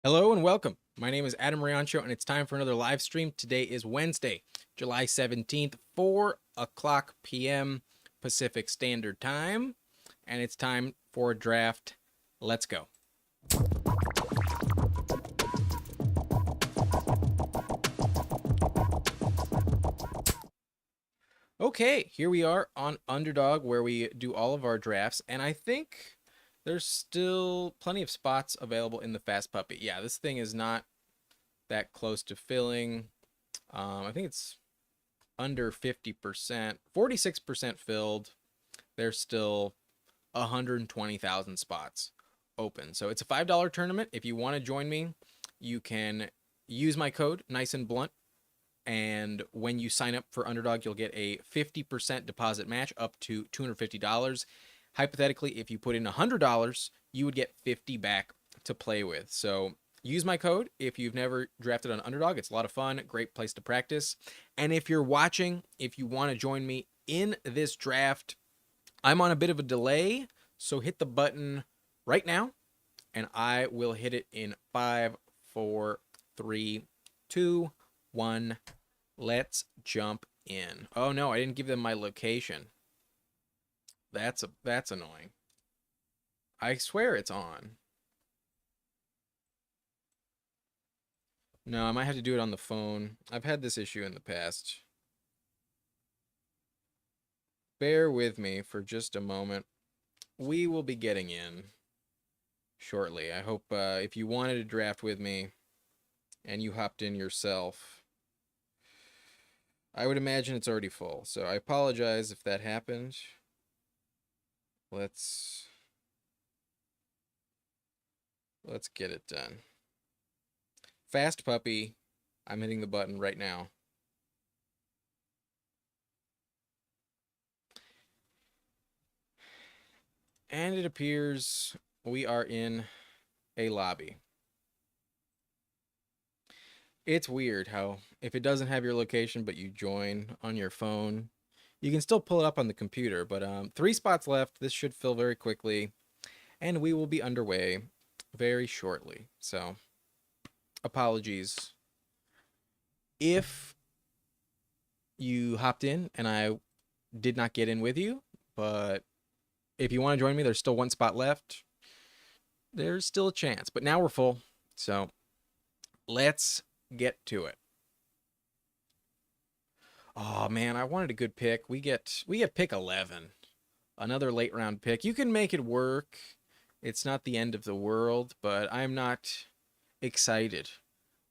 Hello and welcome. My name is Adam Riancho, and it's time for another live stream. Today is Wednesday, July 17th, 4 o'clock p.m. Pacific Standard Time, and it's time for a draft. Let's go. Okay, here we are on Underdog where we do all of our drafts, and I think there's still plenty of spots available in the Fast Puppy. Yeah, this thing is not that close to filling. I think it's under 50%, 46% filled. There's still 120,000 spots open. So it's a $5 tournament. If you want to join me, you can use my code, Nice and Blunt. And when you sign up for Underdog, you'll get a 50% deposit match up to $250. Hypothetically, if you put in $100, you would get 50 back to play with. So use my code if you've never drafted on Underdog. It's a lot of fun, great place to practice. And if you're watching, if you want to join me in this draft, I'm on a bit of a delay, so hit the button right now, and I will hit it in 5, 4, 3, 2, 1. Let's jump in. Oh no, I didn't give them my location. That's annoying. I swear it's on. No, I might have to do it on the phone. I've had this issue in the past. Bear with me for just a moment. We will be getting in shortly. I hope if you wanted to draft with me and you hopped in yourself, I would imagine it's already full. So I apologize if that happened. Let's get it done. Fast Puppy. I'm hitting the button right now. And it appears we are in a lobby. It's weird how if it doesn't have your location but you join on your phone, you can still pull it up on the computer. But 3 spots left. This should fill very quickly, and we will be underway very shortly. So apologies if you hopped in and I did not get in with you, but if you want to join me, there's still 1 spot left. There's still a chance, but now we're full. So let's get to it. Oh man, I wanted a good pick. We get pick 11. Another late round pick. You can make it work. It's not the end of the world, but I'm not excited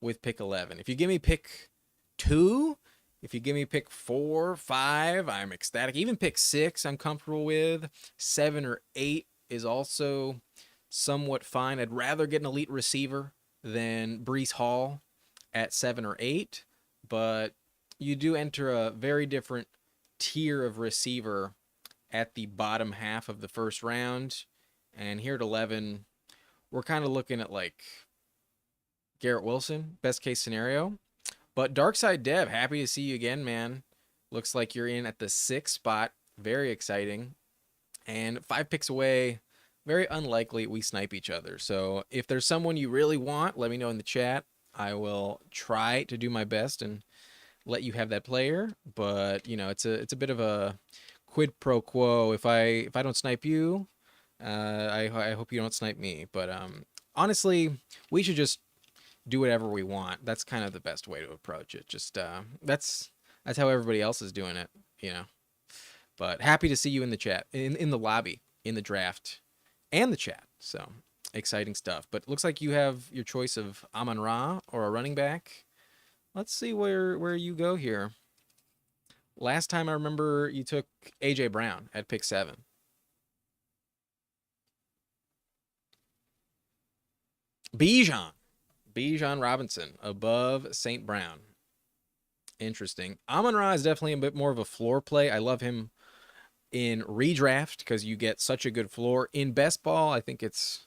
with pick 11. If you give me pick 2, if you give me pick 4, 5, I'm ecstatic. Even pick 6, I'm comfortable with. 7 or 8 is also somewhat fine. I'd rather get an elite receiver than Breece Hall at 7 or 8, but you do enter a very different tier of receiver at the bottom half of the first round. And here at 11, we're kind of looking at like Garrett Wilson, best case scenario. But Darkside Dev, happy to see you again, man. Looks like you're in at the 6th spot. Very exciting. And 5 picks away, very unlikely we snipe each other. So if there's someone you really want, let me know in the chat. I will try to do my best and let you have that player. But you know, it's a bit of a quid pro quo. If I don't snipe you, I hope you don't snipe me. But honestly, we should just do whatever we want. That's kind of the best way to approach it. Just that's how everybody else is doing it, you know. But happy to see you in the chat, in the lobby, in the draft, and the chat. So exciting stuff. But looks like you have your choice of Amon-Ra or a running back. Let's see where you go here. Last time I remember you took AJ Brown at pick 7. Bijan Robinson above St. Brown. Interesting. Amon-Ra is definitely a bit more of a floor play. I love him in redraft because you get such a good floor. In best ball, I think it's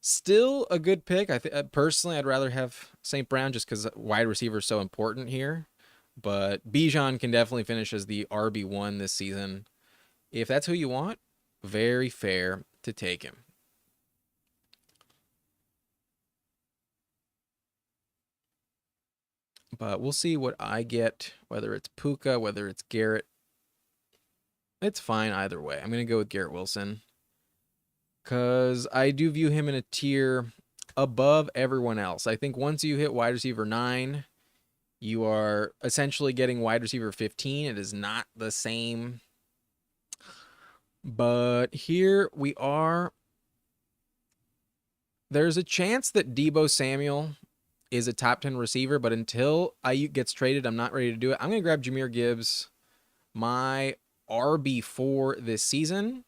still a good pick. I think personally, I'd rather have St. Brown just because wide receiver is so important here. But Bijan can definitely finish as the RB1 this season. If that's who you want, very fair to take him. But we'll see what I get, whether it's Puka, whether it's Garrett. It's fine either way. I'm going to go with Garrett Wilson because I do view him in a tier above everyone else. I think once you hit wide receiver 9, you are essentially getting wide receiver 15. It is not the same. But here we are. There's a chance that Deebo Samuel is a top 10 receiver, but until Ayuk gets traded, I'm not ready to do it. I'm going to grab Jahmyr Gibbs, my RB4 this season.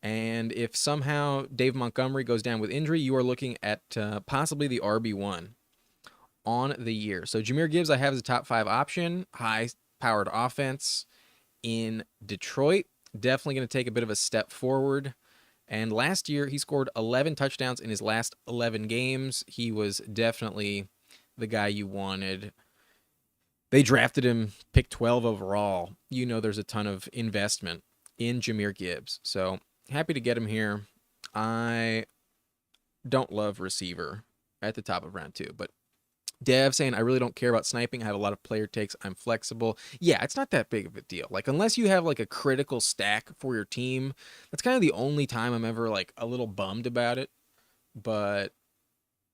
And if somehow Dave Montgomery goes down with injury, you are looking at possibly the RB1 on the year. So Jahmyr Gibbs I have as a top 5 option, high-powered offense in Detroit. Definitely going to take a bit of a step forward. And last year, he scored 11 touchdowns in his last 11 games. He was definitely the guy you wanted. They drafted him, pick 12 overall. You know there's a ton of investment in Jahmyr Gibbs. So happy to get him here. I don't love receiver at the top of round 2, but Dev saying, I really don't care about sniping. I have a lot of player takes. I'm flexible. Yeah, it's not that big of a deal. Like, unless you have, like, a critical stack for your team, that's kind of the only time I'm ever, like, a little bummed about it. But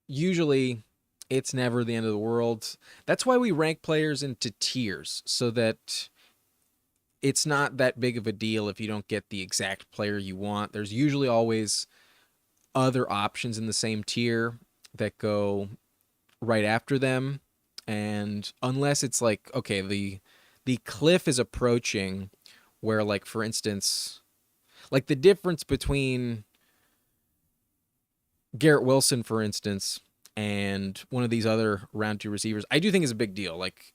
usually, it's never the end of the world. That's why we rank players into tiers, so that it's not that big of a deal if you don't get the exact player you want. There's usually always other options in the same tier that go right after them, and unless it's like, okay, the cliff is approaching where, like, for instance, like the difference between Garrett Wilson, for instance, and one of these other round 2 receivers, I do think is a big deal. Like,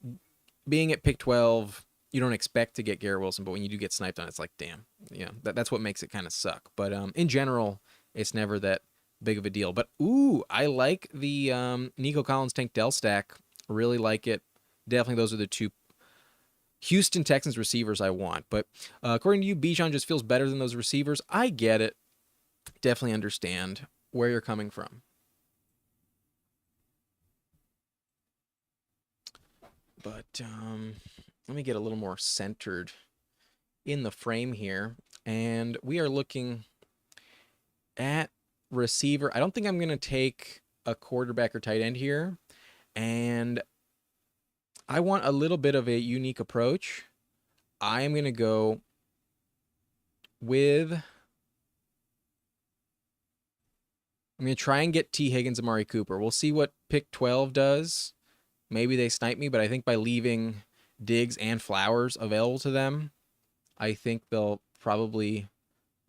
being at pick 12, you don't expect to get Garrett Wilson, but when you do get sniped on, it's like, damn, yeah, that's what makes it kind of suck. But in general, it's never that big of a deal. But ooh, I like the Nico Collins Tank Dell stack. Really like it. Definitely those are the 2 Houston Texans receivers I want. But according to you, Bijan just feels better than those receivers. I get it. Definitely understand where you're coming from. But let me get a little more centered in the frame here. And we are looking at receiver. I don't think I'm going to take a quarterback or tight end here. And I want a little bit of a unique approach. I am going to go with... I'm going to try and get T. Higgins and Amari Cooper. We'll see what pick 12 does. Maybe they snipe me, but I think by leaving Diggs and Flowers available to them, I think they'll probably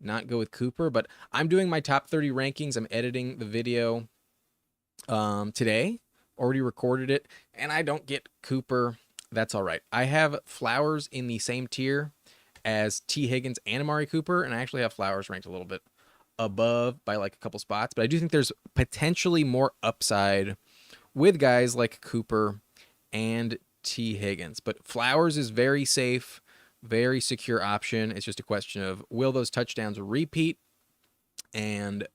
not go with Cooper. But I'm doing my top 30 rankings. I'm editing the video today. Already recorded it, and I don't get Cooper. That's all right. I have Flowers in the same tier as T. Higgins and Amari Cooper, and I actually have Flowers ranked a little bit above by like a couple spots. But I do think there's potentially more upside with guys like Cooper and T. Higgins. But Flowers is very safe, very secure option. It's just a question of, will those touchdowns repeat? And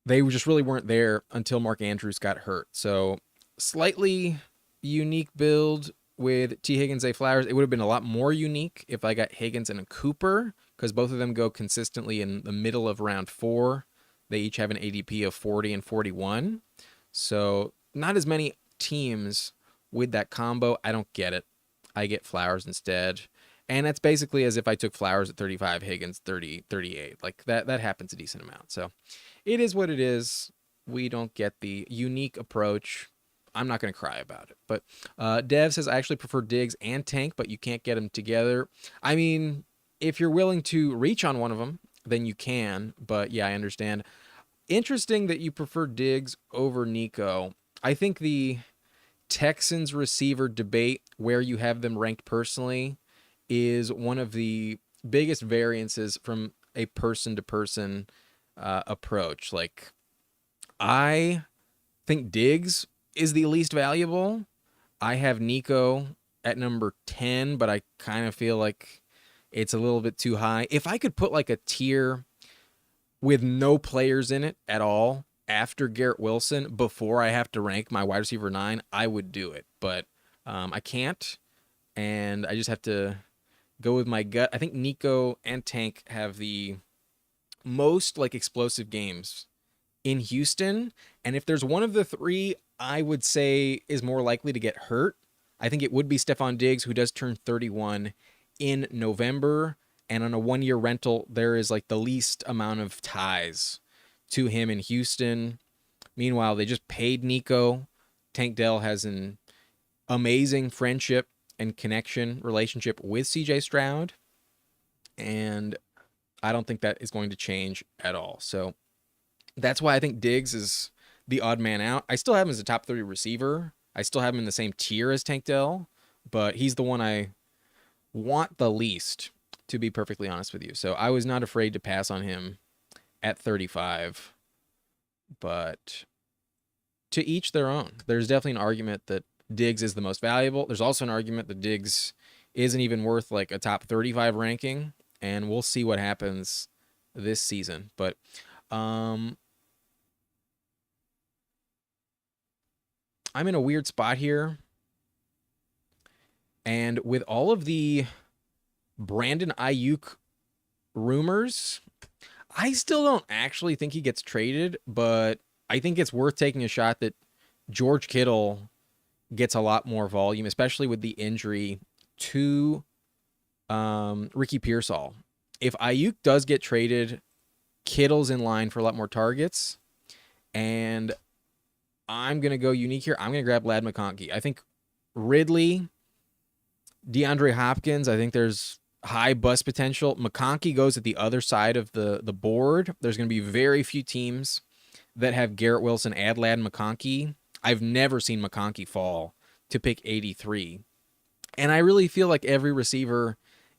they just really weren't there until Mark Andrews got hurt. So slightly unique build with T. Higgins, A. Flowers. It would have been a lot more unique if I got Higgins and a Cooper, because both of them go consistently in the middle of round 4. They each have an ADP of 40 and 41. So not as many teams with that combo. I don't get it. I get Flowers instead. And that's basically as if I took Flowers at 35, Higgins 30, 38. Like that happens a decent amount. So it is what it is. We don't get the unique approach. I'm not going to cry about it. But Dev says, I actually prefer Diggs and Tank, but you can't get them together. I mean, if you're willing to reach on one of them, then you can. But yeah, I understand. Interesting that you prefer Diggs over Nico. I think the Texans receiver debate, where you have them ranked personally, is one of the biggest variances from a person-to-person approach. Like, I think Diggs is the least valuable. I have Nico at number 10, but I kind of feel like it's a little bit too high. If I could put like a tier with no players in it at all, after Garrett Wilson before I have to rank my wide receiver 9, I would do it. But I can't, and I just have to go with my gut. I think Nico and Tank have the most like explosive games in Houston, and if there's one of the three I would say is more likely to get hurt, I think it would be Stephon Diggs, who does turn 31 in November, and on a 1-year rental, there is like the least amount of ties to him in Houston. Meanwhile, they just paid Nico. Tank Dell has an amazing friendship and connection relationship with CJ Stroud, and I don't think that is going to change at all. So that's why I think Diggs is the odd man out. I still have him as a top 30 receiver. I still have him in the same tier as Tank Dell, but he's the one I want the least, to be perfectly honest with you. So I was not afraid to pass on him at 35, but to each their own. There's definitely an argument that Diggs is the most valuable. There's also an argument that Diggs isn't even worth like a top 35 ranking, and we'll see what happens this season. But I'm in a weird spot here. And with all of the Brandon Ayuk rumors, I still don't actually think he gets traded, but I think it's worth taking a shot that George Kittle gets a lot more volume, especially with the injury to Ricky Pearsall. If Ayuk does get traded, Kittle's in line for a lot more targets, and I'm going to go unique here. I'm going to grab Ladd McConkey. I think Ridley, DeAndre Hopkins, I think there's high bust potential. McConkey goes at the other side of the board. There's going to be very few teams that have Garrett Wilson add Ladd McConkey. I've never seen McConkey fall to pick 83. And I really feel like every receiver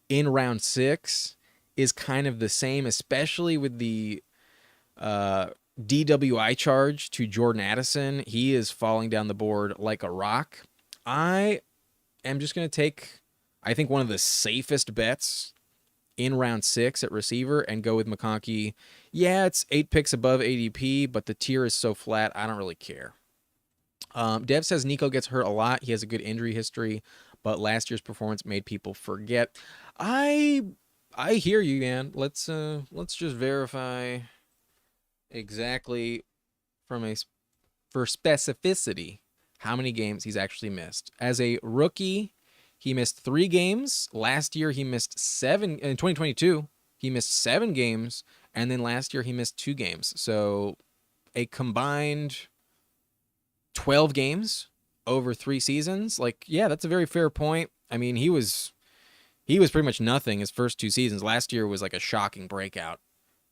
in round 6 is kind of the same, especially with the DWI charge to Jordan Addison. He is falling down the board like a rock. I am just going to take, I think, one of the safest bets in round 6 at receiver and go with McConkey. Yeah, it's 8 picks above ADP, but the tier is so flat, I don't really care. Dev says Nico gets hurt a lot. He has a good injury history, but last year's performance made people forget. I hear you, man. Let's just verify exactly for specificity how many games he's actually missed. As a rookie, he missed 3 games. Last year he missed 7. In 2022, he missed 7 games, and then last year he missed 2 games. So a combined 12 games over 3 seasons. Like, yeah, that's a very fair point. I mean, he was pretty much nothing his first 2 seasons. Last year was like a shocking breakout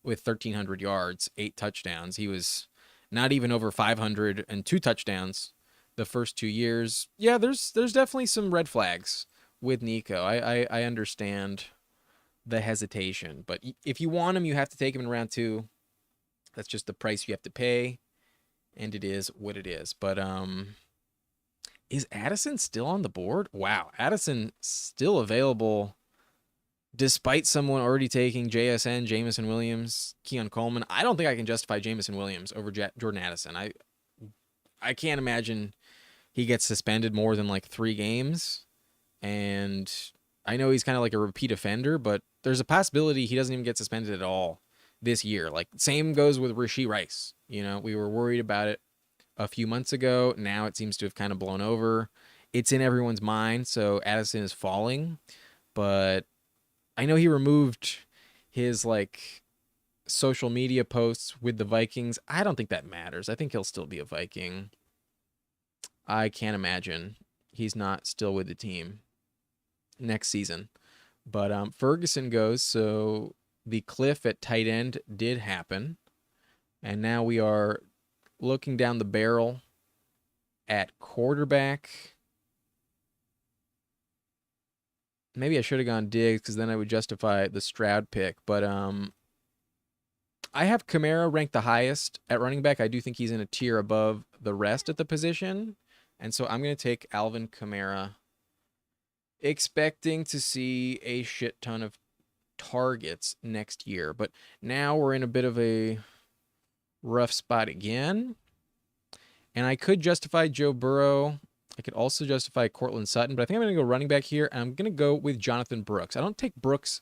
with 1,300 yards, 8 touchdowns. He was not even over 500 and 2 touchdowns the first 2 years. Yeah, there's definitely some red flags with Nico. I understand the hesitation, but if you want him, you have to take him in round 2. That's just the price you have to pay, and it is what it is. But is Addison still on the board? Wow, Addison still available despite someone already taking JSN, Jameson Williams, Keon Coleman. I don't think I can justify Jameson Williams over Jordan Addison. I can't imagine he gets suspended more than like 3 games. And I know he's kind of like a repeat offender, but there's a possibility he doesn't even get suspended at all this year. Like, same goes with Rashee Rice. You know, we were worried about it a few months ago. Now it seems to have kind of blown over. It's in everyone's mind, so Addison is falling. But I know he removed his like social media posts with the Vikings. I don't think that matters. I think he'll still be a Viking. I can't imagine he's not still with the team next season. But Ferguson goes, so the cliff at tight end did happen. And now we are looking down the barrel at quarterback. Maybe I should have gone Diggs because then I would justify the Stroud pick. But I have Kamara ranked the highest at running back. I do think he's in a tier above the rest at the position. And so I'm going to take Alvin Kamara, expecting to see a shit ton of targets next year. But now we're in a bit of a rough spot again. And I could justify Joe Burrow. I could also justify Cortland Sutton, but I think I'm going to go running back here, and I'm going to go with Jonathan Brooks. I don't take Brooks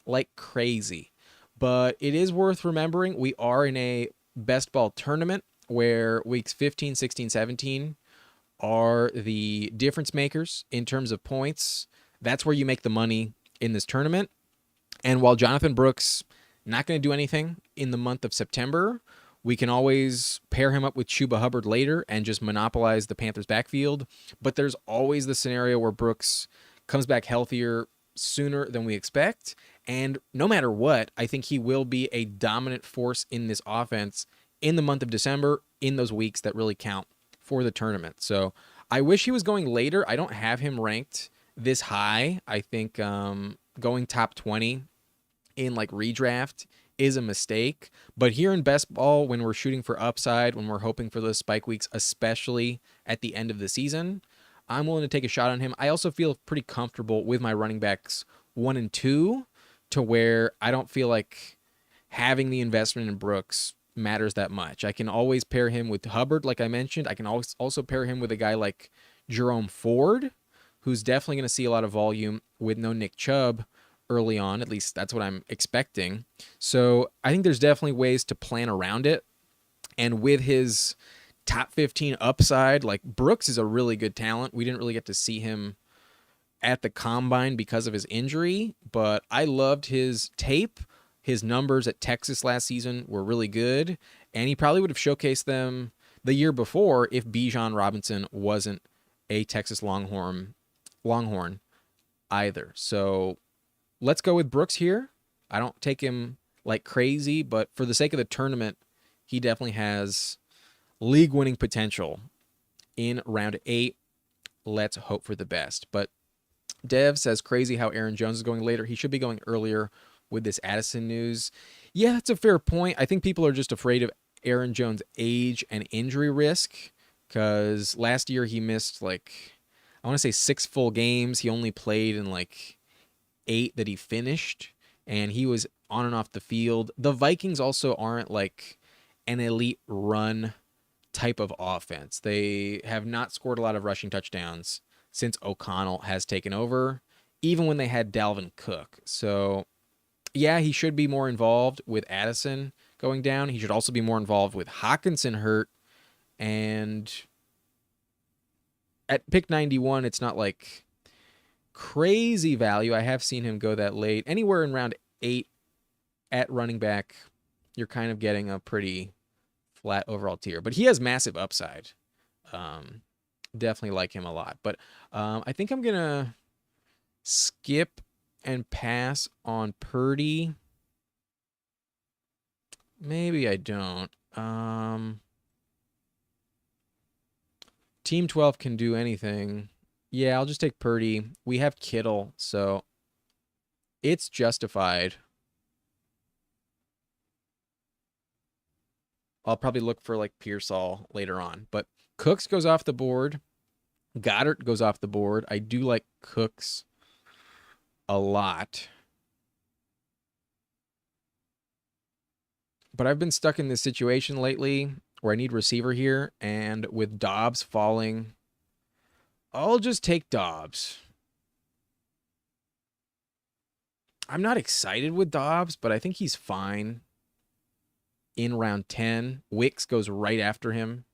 like crazy, but it is worth remembering we are in a best ball tournament where weeks 15, 16, 17 are the difference makers in terms of points. That's where you make the money in this tournament. And while Jonathan Brooks not going to do anything in the month of September, we can always pair him up with Chuba Hubbard later and just monopolize the Panthers backfield. But there's always the scenario where Brooks comes back healthier sooner than we expect. And no matter what, I think he will be a dominant force in this offense in the month of December, in those weeks that really count for the tournament. So I wish he was going later. I don't have him ranked this high. I think going top 20 in like redraft is a mistake. But here in best ball, when we're shooting for upside, when we're hoping for those spike weeks, especially at the end of the season, I'm willing to take a shot on him. I also feel pretty comfortable with my running backs 1 and 2 to where I don't feel like having the investment in Brooks matters that much. I can always pair him with Hubbard, like I mentioned. I can also pair him with a guy like Jerome Ford, who's definitely going to see a lot of volume with no Nick Chubb early on. At least that's what I'm expecting. So I think there's definitely ways to plan around it. And with his top 15 upside, like Brooks is a really good talent. We didn't really get to see him at the combine because of his injury, but I loved his tape. His numbers at Texas last season were really good, and he probably would have showcased them the year before if Bijan Robinson wasn't a Texas Longhorn either. So let's go with Brooks here. I don't take him like crazy, but for the sake of the tournament, he definitely has league-winning potential in round 8. Let's hope for the best. But Dev says crazy how Aaron Jones is going later. He should be going earlier with this Addison news. Yeah, that's a fair point. I think people are just afraid of Aaron Jones' age and injury risk because last year he missed I want to say 6 full games. He only played in 8 that he finished, and he was on and off the field. The Vikings also aren't an elite run type of offense. They have not scored a lot of rushing touchdowns since O'Connell has taken over, even when they had Dalvin Cook. So yeah, he should be more involved with Addison going down. He should also be more involved with Hockenson hurt. And at pick 91, it's not crazy value. I have seen him go that late. Anywhere in round 8 at running back, you're kind of getting a pretty flat overall tier. But he has massive upside. Definitely like him a lot. But I think I'm going to skip and pass on Purdy. Maybe I don't. Team 12 can do anything. Yeah, I'll just take Purdy. We have Kittle, so it's justified. I'll probably look for Pearsall later on. But Cooks goes off the board. Goddard goes off the board. I do like Cooks a lot. But I've been stuck in this situation lately where I need receiver here, and with Dobbs falling, I'll just take Dobbs. I'm not excited with Dobbs, but I think he's fine in round 10. Wicks goes right after him.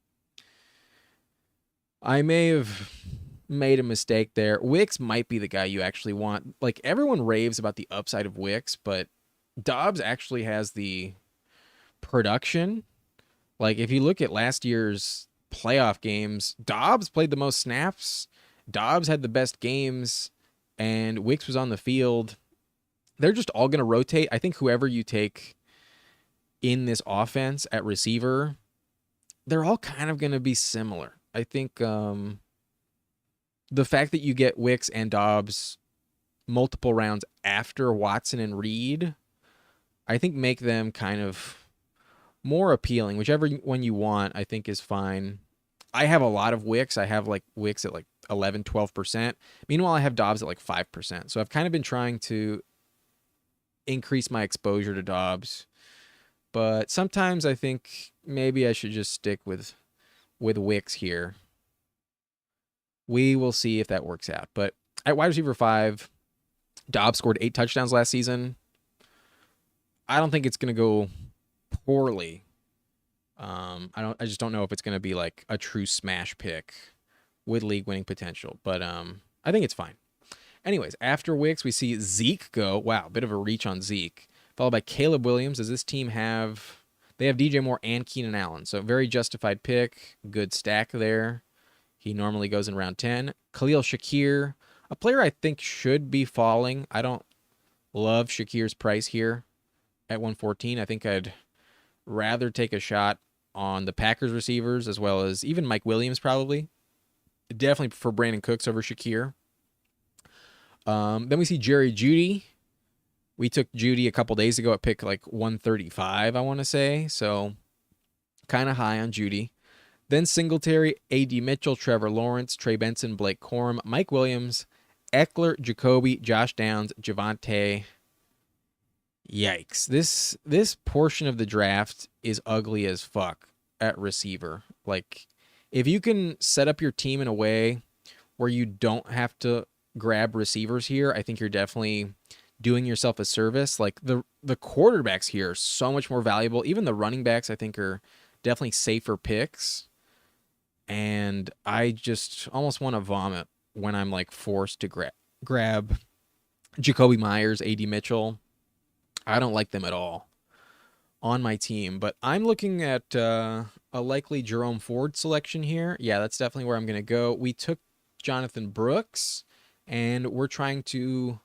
I may have made a mistake there. Wicks might be the guy you actually want. Everyone raves about the upside of Wicks, but Dobbs actually has the production. If you look at last year's playoff games, Dobbs played the most snaps. Dobbs had the best games, and Wicks was on the field. They're just all going to rotate. I think whoever you take in this offense at receiver, they're all kind of going to be similar. I think the fact that you get Wicks and Dobbs multiple rounds after Watson and Reed, I think make them kind of more appealing. Whichever one you want, I think is fine. I have a lot of Wicks. I have Wicks at 11, 12%. Meanwhile, I have Dobbs at 5%. So I've kind of been trying to increase my exposure to Dobbs But sometimes I think maybe I should just stick with Wicks here. We will see if that works out. But at wide receiver 5, Dobbs scored 8 touchdowns last season. I don't think it's going to go poorly. I just don't know if it's going to be like a true smash pick with league winning potential, but I think it's fine. Anyways, after Wicks, we see Zeke go. Wow, bit of a reach on Zeke. Followed by Caleb Williams. Does this team have... They have DJ Moore and Keenan Allen. So very justified pick. Good stack there. He normally goes in round 10. Khalil Shakir, a player I think should be falling. I don't love Shakir's price here at 114. I think I'd rather take a shot on the Packers receivers as well as even Mike Williams probably. Definitely prefer Brandon Cooks over Shakir. Then we see Jerry Jeudy. We took Jeudy a couple days ago at pick like 135, I want to say. So kind of high on Jeudy. Then Singletary, A.D. Mitchell, Trevor Lawrence, Trey Benson, Blake Corum, Mike Williams, Eckler, Jacoby, Josh Downs, Javonte. Yikes. This portion of the draft is ugly as fuck at receiver. Like, if you can set up your team in a way where you don't have to grab receivers here, I think you're definitely doing yourself a service. Like, the quarterbacks here are so much more valuable. Even the running backs, I think, are definitely safer picks. And I just almost want to vomit when I'm, like, forced to grab Jacoby Myers, A.D. Mitchell. I don't like them at all on my team, but I'm looking at a likely Jerome Ford selection here. Yeah, that's definitely where I'm going to go. We took Jonathan Brooks, and we're trying to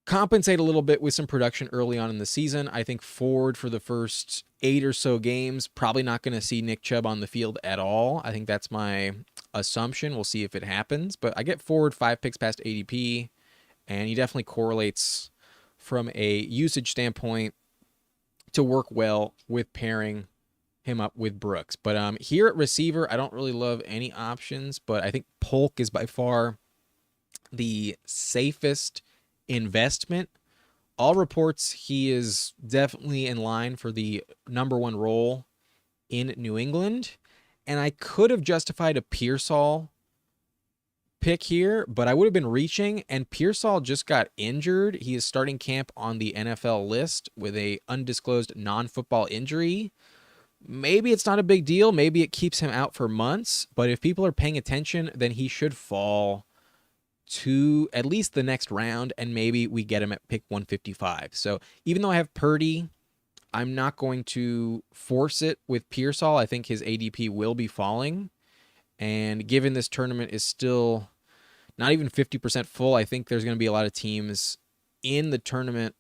compensate a little bit with some production early on in the season. I think Ford for the first 8 or so games, probably not going to see Nick Chubb on the field at all. I think that's my assumption. We'll see if it happens, but I get Ford 5 picks past ADP, and he definitely correlates from a usage standpoint to work well with pairing him up with Brooks. But here at receiver, I don't really love any options, but I think Polk is by far the safest investment. All reports, he is definitely in line for the number 1 role in New England. And I could have justified a Pearsall pick here, but I would have been reaching, and Pearsall just got injured. He is starting camp on the NFL list with a undisclosed non-football injury. Maybe it's not a big deal. Maybe it keeps him out for months, but if people are paying attention, then he should fall to at least the next round, and maybe we get him at pick 155. So even though I have Purdy, I'm not going to force it with Pearsall. I think his ADP will be falling. And given this tournament is still not even 50% full, I think there's going to be a lot of teams in the tournament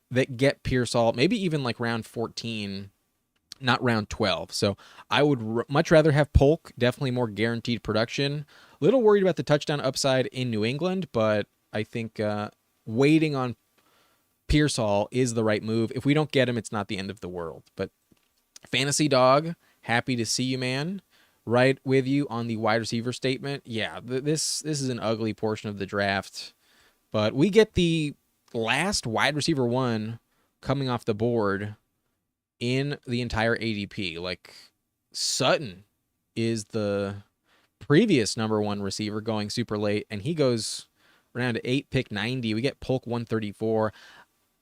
that get Pearsall, maybe even like round 14, not round 12. So I would much rather have Polk, definitely more guaranteed production. A little worried about the touchdown upside in New England, but I think waiting on Pearsall is the right move. If we don't get him, it's not the end of the world. But Fantasy Dog, happy to see you, man. Right with you on the wide receiver statement. Yeah, this is an ugly portion of the draft. But we get the last wide receiver 1 coming off the board in the entire ADP. Like, Sutton is the previous number 1 receiver going super late, and he goes round 8, pick 90. We get Polk 134.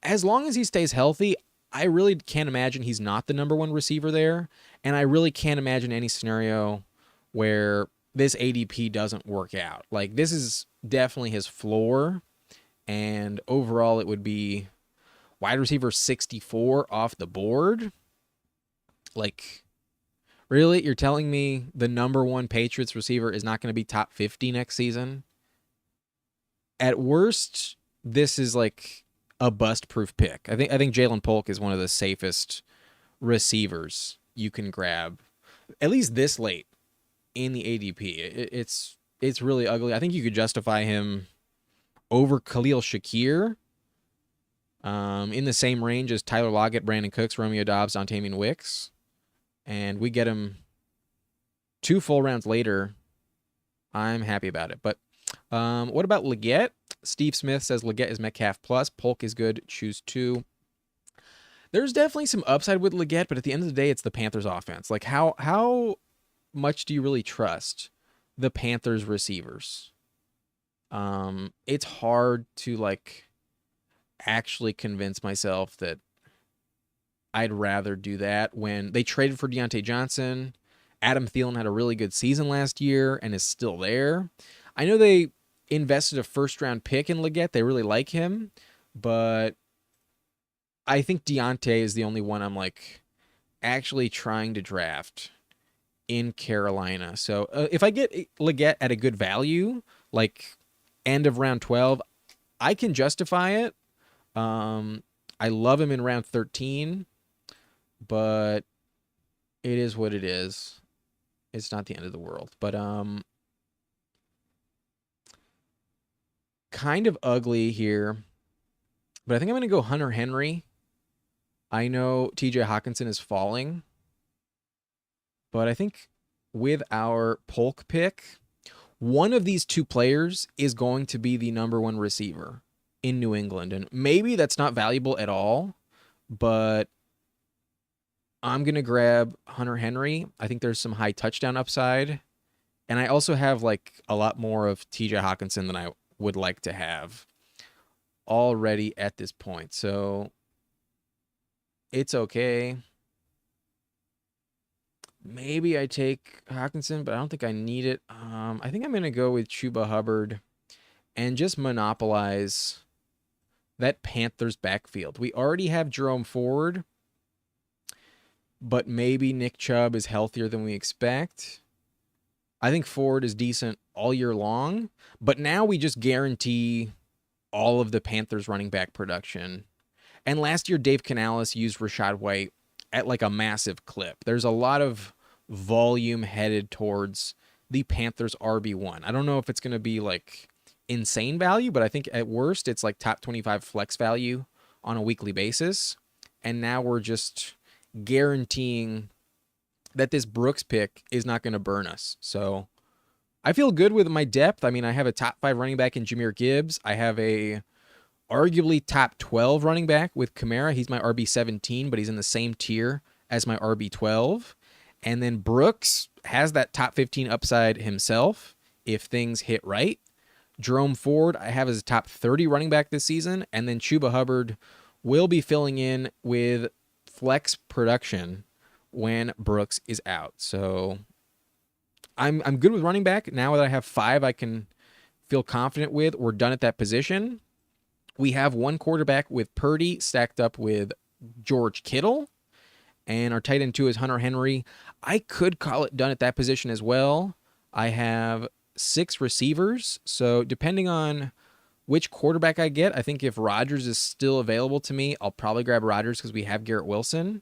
As long as he stays healthy, I really can't imagine he's not the number 1 receiver there, and I really can't imagine any scenario where this ADP doesn't work out. Like, this is definitely his floor, and overall it would be wide receiver 64 off the board. Like, really? You're telling me the number 1 Patriots receiver is not going to be top 50 next season? At worst, this is like a bust-proof pick. I think Jalen Polk is one of the safest receivers you can grab, at least this late in the ADP. It's really ugly. I think you could justify him over Khalil Shakir, in the same range as Tyler Lockett, Brandon Cooks, Romeo Doubs, Dontayvion Wicks, and we get him 2 full rounds later. I'm happy about it. But what about Leggett? Steve Smith says Leggett is Metcalf plus. Polk is good. Choose 2. There's definitely some upside with Leggett, but at the end of the day, it's the Panthers offense. Like how much do you really trust the Panthers receivers? It's hard to like actually convince myself that I'd rather do that when they traded for Deontay Johnson. Adam Thielen had a really good season last year and is still there. I know they invested a first round pick in Leggett. They really like him, but I think Deontay is the only one I'm like actually trying to draft in Carolina. So if I get Leggett at a good value, like end of round 12, I can justify it. I love him in round 13, but it is what it is. It's not the end of the world. But kind of ugly here. But I think I'm going to go Hunter Henry. I know TJ Hawkinson is falling, but I think with our Polk pick, one of these two players is going to be the number one receiver in New England. And maybe that's not valuable at all, but I'm going to grab Hunter Henry. I think there's some high touchdown upside. And I also have like a lot more of TJ Hawkinson than I would like to have already at this point. So it's okay. Maybe I take Hawkinson, but I don't think I need it. I think I'm going to go with Chuba Hubbard and just monopolize that Panthers backfield. We already have Jerome Ford, but maybe Nick Chubb is healthier than we expect. I think Ford is decent all year long, but now we just guarantee all of the Panthers running back production. And last year, Dave Canales used Rachaad White at like a massive clip. There's a lot of volume headed towards the Panthers RB1. I don't know if it's going to be like insane value, but I think at worst it's like top 25 flex value on a weekly basis. And now we're just guaranteeing that this Brooks pick is not going to burn us. So I feel good with my depth. I mean, I have a top 5 running back in Jahmyr Gibbs. I have a arguably top 12 running back with Kamara. He's my RB17, but he's in the same tier as my RB12. And then Brooks has that top 15 upside himself if things hit right. Jerome Ford, I have as a top 30 running back this season. And then Chuba Hubbard will be filling in with flex production when Brooks is out. So I'm good with running back. Now that I have 5 I can feel confident with, we're done at that position. We have one quarterback with Purdy stacked up with George Kittle. And our tight end 2 is Hunter Henry. I could call it done at that position as well. I have 6 receivers. So depending on which quarterback I get, I think if Rodgers is still available to me, I'll probably grab Rodgers because we have Garrett Wilson.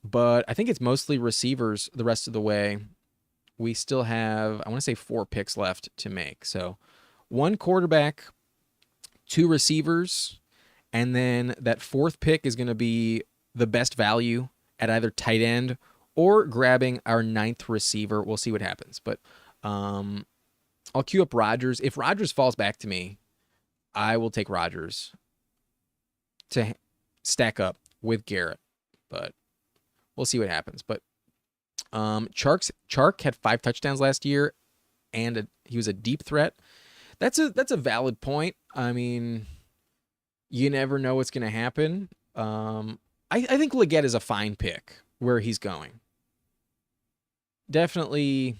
But I think it's mostly receivers the rest of the way. We still have, I want to say 4 picks left to make. So 1 quarterback, 2 receivers, and then that 4th pick is going to be the best value at either tight end or grabbing our 9th receiver. We'll see what happens. But I'll queue up Rodgers. If Rodgers falls back to me, I will take Rodgers to stack up with Garrett. But we'll see what happens. But Chark had 5 touchdowns last year, and he was a deep threat. That's a valid point. I mean, you never know what's going to happen. I think Leggett is a fine pick where he's going. Definitely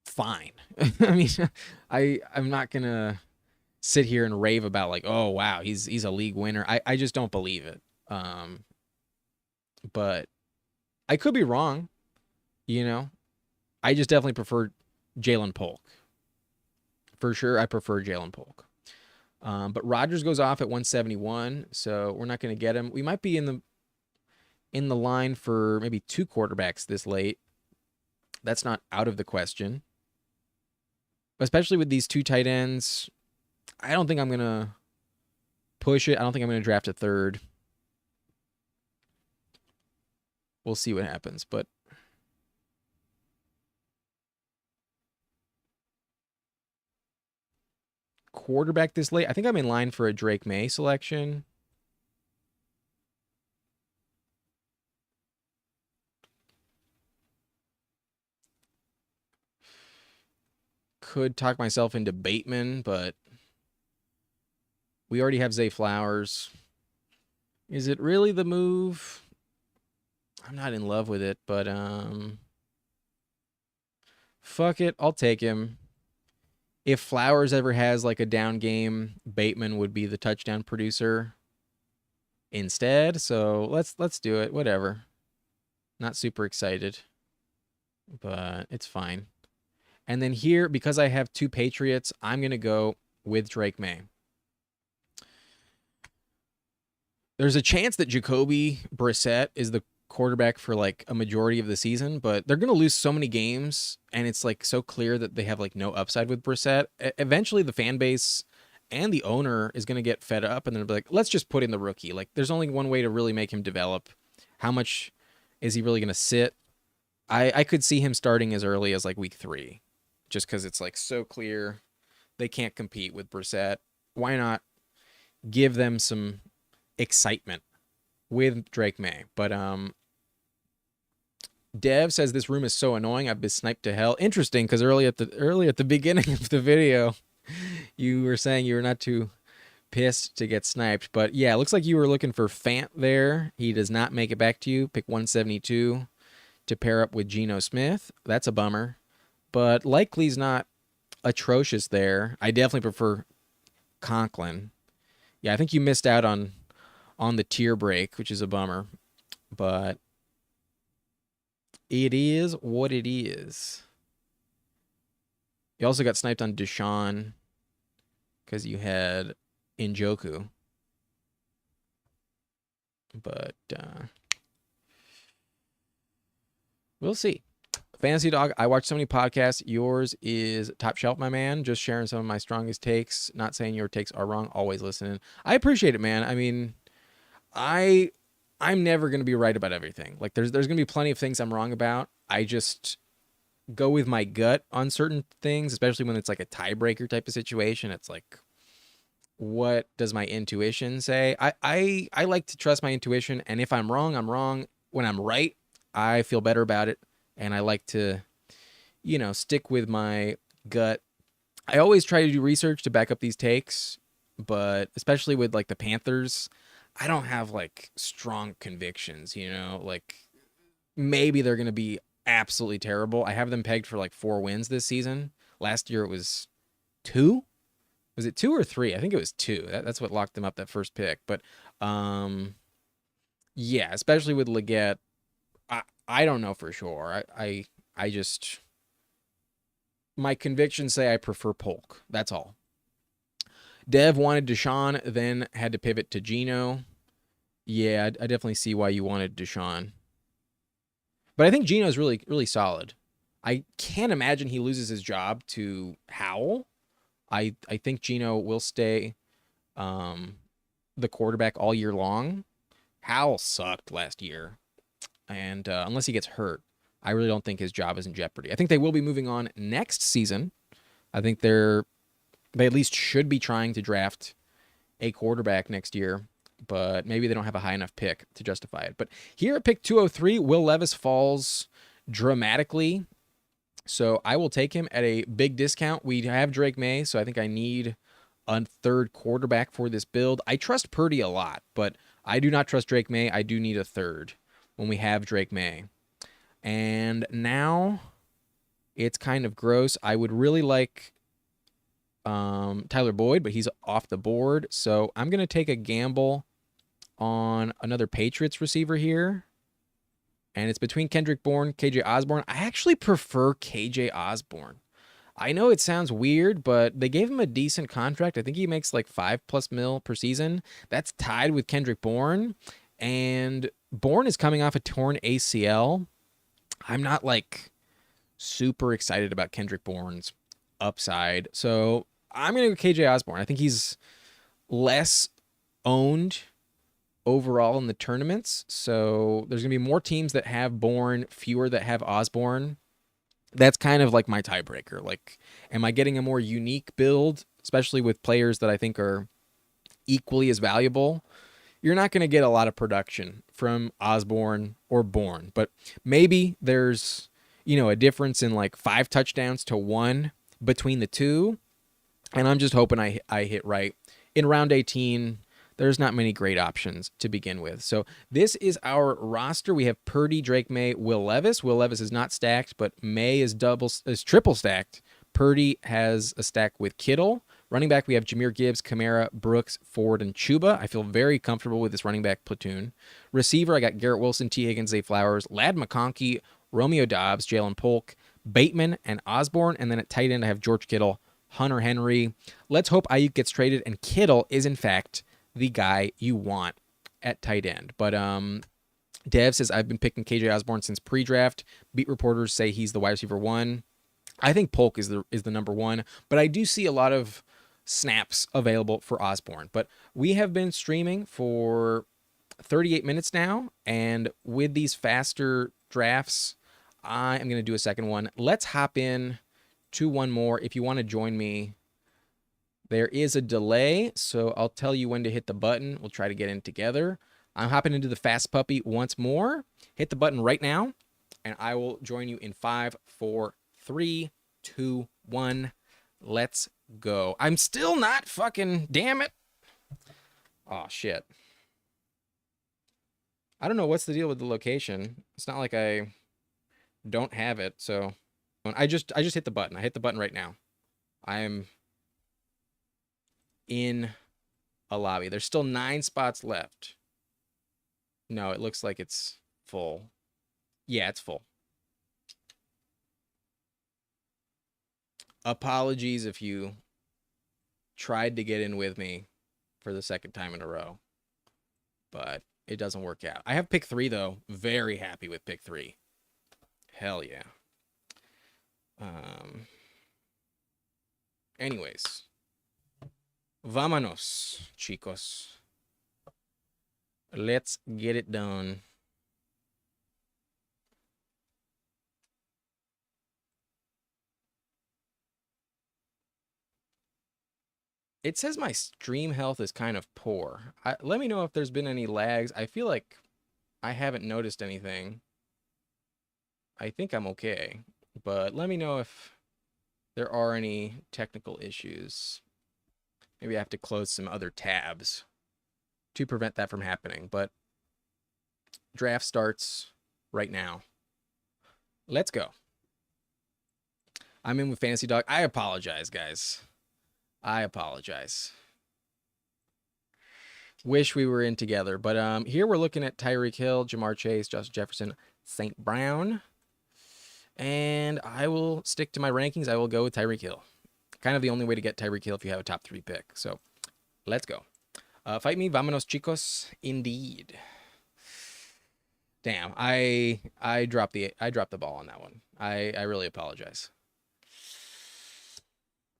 fine. I mean, I'm not going to sit here and rave about like, oh, wow, he's a league winner. I just don't believe it. But I could be wrong, you know. I just definitely prefer Jalen Polk. For sure, I prefer Jalen Polk. But Rodgers goes off at 171, so we're not going to get him. We might be in the line for maybe 2 quarterbacks this late. That's not out of the question. Especially with these 2 tight ends, I don't think I'm going to push it. I don't think I'm going to draft a 3rd. We'll see what happens, but quarterback this late. I think I'm in line for a Drake May selection. Could talk myself into Bateman, but we already have Zay Flowers. Is it really the move? I'm not in love with it, but fuck it, I'll take him. If Flowers ever has like a down game, Bateman would be the touchdown producer instead. So let's do it. Whatever. Not super excited, but it's fine. And then here, because I have 2 Patriots, I'm going to go with Drake May. There's a chance that Jacoby Brissett is the quarterback for like a majority of the season, but they're going to lose so many games, and it's like so clear that they have like no upside with Brissett. Eventually, the fan base and the owner is going to get fed up, and they'll be like, let's just put in the rookie. Like, there's only one way to really make him develop. How much is he really going to sit? I could see him starting as early as like week 3. Just because it's like so clear they can't compete with Brissett. Why not give them some excitement with Drake May? But Dev says this room is so annoying. I've been sniped to hell. Interesting, because early at the beginning of the video, you were saying you were not too pissed to get sniped. But yeah, it looks like you were looking for Fant there. He does not make it back to you. Pick 172 to pair up with Geno Smith. That's a bummer. But Likely's not atrocious there. I definitely prefer Conklin. Yeah, I think you missed out on the tier break, which is a bummer. But it is what it is. You also got sniped on Deshaun because you had Njoku. But we'll see. Fantasy Dog, I watch so many podcasts. Yours is top shelf, my man. Just sharing some of my strongest takes. Not saying your takes are wrong. Always listening. I appreciate it, man. I mean, I'm never going to be right about everything. Like, there's going to be plenty of things I'm wrong about. I just go with my gut on certain things, especially when it's like a tiebreaker type of situation. It's like, what does my intuition say? I like to trust my intuition, and if I'm wrong, I'm wrong. When I'm right, I feel better about it. And I like to, stick with my gut. I always try to do research to back up these takes, but especially with like the Panthers, I don't have like strong convictions, like maybe they're going to be absolutely terrible. I have them pegged for like 4 wins this season. Last year it was 2. Was it 2 or 3? I think it was 2. That's what locked them up that first pick. But yeah, especially with Leggett, I don't know for sure. I just, my convictions say I prefer Polk. That's all. Dev wanted Deshaun, then had to pivot to Geno. Yeah, I definitely see why you wanted Deshaun. But I think Geno's really, really solid. I can't imagine he loses his job to Howell. I think Geno will stay the quarterback all year long. Howell sucked last year. And unless he gets hurt, I really don't think his job is in jeopardy. I think they will be moving on next season. I think they at least should be trying to draft a quarterback next year, but maybe they don't have a high enough pick to justify it. But here at pick 203, Will Levis falls dramatically. So I will take him at a big discount. We have Drake May, so I think I need a third quarterback for this build. I trust Purdy a lot, but I do not trust Drake May. I do need a third when we have Drake May. And now it's kind of gross. I would really like Tyler Boyd, but he's off the board. So I'm going to take a gamble on another Patriots receiver here. And it's between Kendrick Bourne, KJ Osborne. I actually prefer KJ Osborne. I know it sounds weird, but they gave him a decent contract. I think he makes like $5+ million per season. That's tied with Kendrick Bourne. And Bourne is coming off a torn ACL. I'm not like super excited about Kendrick Bourne's upside. So I'm going to go KJ Osborne. I think he's less owned overall in the tournaments. So there's going to be more teams that have Bourne, fewer that have Osborne. That's kind of like my tiebreaker. Like, am I getting a more unique build especially with players that I think are equally as valuable, you're not going to get a lot of production from Osborne or Bourne. But maybe there's, a difference in like 5 touchdowns to 1 between the two. And I'm just hoping I hit right. In round 18, there's not many great options to begin with. So this is our roster. We have Purdy, Drake May, Will Levis. Will Levis is not stacked, but May is triple stacked. Purdy has a stack with Kittle. Running back, we have Jahmyr Gibbs, Kamara, Brooks, Ford, and Chuba. I feel very comfortable with this running back platoon. Receiver, I got Garrett Wilson, T. Higgins, Zay Flowers, Ladd McConkey, Romeo Dobbs, Jalen Polk, Bateman, and Osborne. And then at tight end, I have George Kittle, Hunter Henry. Let's hope Ayuk gets traded and Kittle is, in fact, the guy you want at tight end. But Dev says, I've been picking KJ Osborne since pre-draft. Beat reporters say he's the wide receiver 1. I think Polk is the number 1, but I do see a lot of snaps available for Osborne. But we have been streaming for 38 minutes now, and with these faster drafts, I am going to do a second one. Let's hop in to one more. If you want to join me, there is a delay, so I'll tell you when to hit the button. We'll try to get in together. I'm hopping into the Fast Puppy once more. Hit the button right now, and I will join you in 5, 4, 3, 2, 1. Let's go. I'm still not fucking, damn it. Oh, shit. I don't know what's the deal with the location. It's not like I don't have it, so I just hit the button. I hit the button right now. I'm in a lobby. There's still 9 spots left. No, it looks like it's full. Yeah, it's full. Apologies if you tried to get in with me for the second time in a row, but it doesn't work out. I have pick 3, though. Very happy with pick 3. Hell yeah. Anyways. Vámonos, chicos. Let's get it done. It says my stream health is kind of poor. Let me know if there's been any lags. I feel like I haven't noticed anything. I think I'm okay. But let me know if there are any technical issues. Maybe I have to close some other tabs to prevent that from happening. But draft starts right now. Let's go. I'm in with Fantasy Dog. I apologize, guys. I apologize. Wish we were in together. But here we're looking at Tyreek Hill, Jamar Chase, Justin Jefferson, St. Brown. And I will stick to my rankings. I will go with Tyreek Hill. Kind of the only way to get Tyreek Hill if you have a top 3 pick. So let's go. Fight me. Vámonos, chicos. Indeed. Damn, I dropped the ball on that one. I really apologize.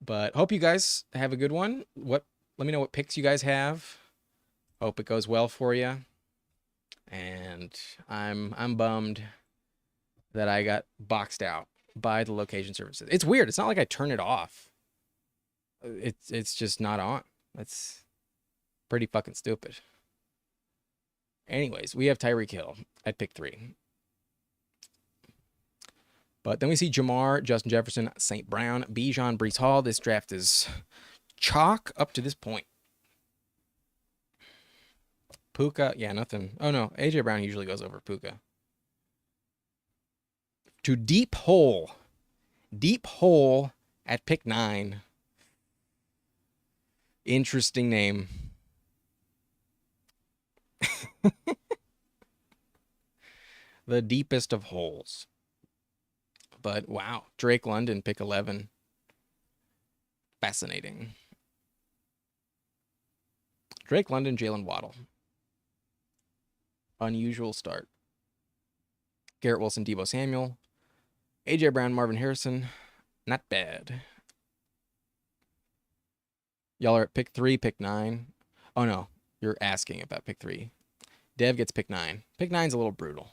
But hope you guys have a good one. Let me know what picks you guys have. Hope it goes well for you. And I'm bummed that I got boxed out by the location services. It's weird. It's not like I turn it off. It's just not on. That's pretty fucking stupid. Anyways, we have Tyreek Hill at pick 3. But then we see Jamar, Justin Jefferson, St. Brown, Bijan, Breece Hall. This draft is chalk up to this point. Puka, yeah, nothing. Oh, no. A.J. Brown usually goes over Puka. To Deep Hole. Deep Hole at pick 9. Interesting name. The deepest of holes. But wow, Drake London, pick 11. Fascinating. Drake London, Jalen Waddle. Unusual start. Garrett Wilson, Deebo Samuel. A.J. Brown, Marvin Harrison. Not bad. Y'all are at pick 3, pick 9. Oh, no. You're asking about pick 3. Dev gets pick 9. Pick 9's a little brutal.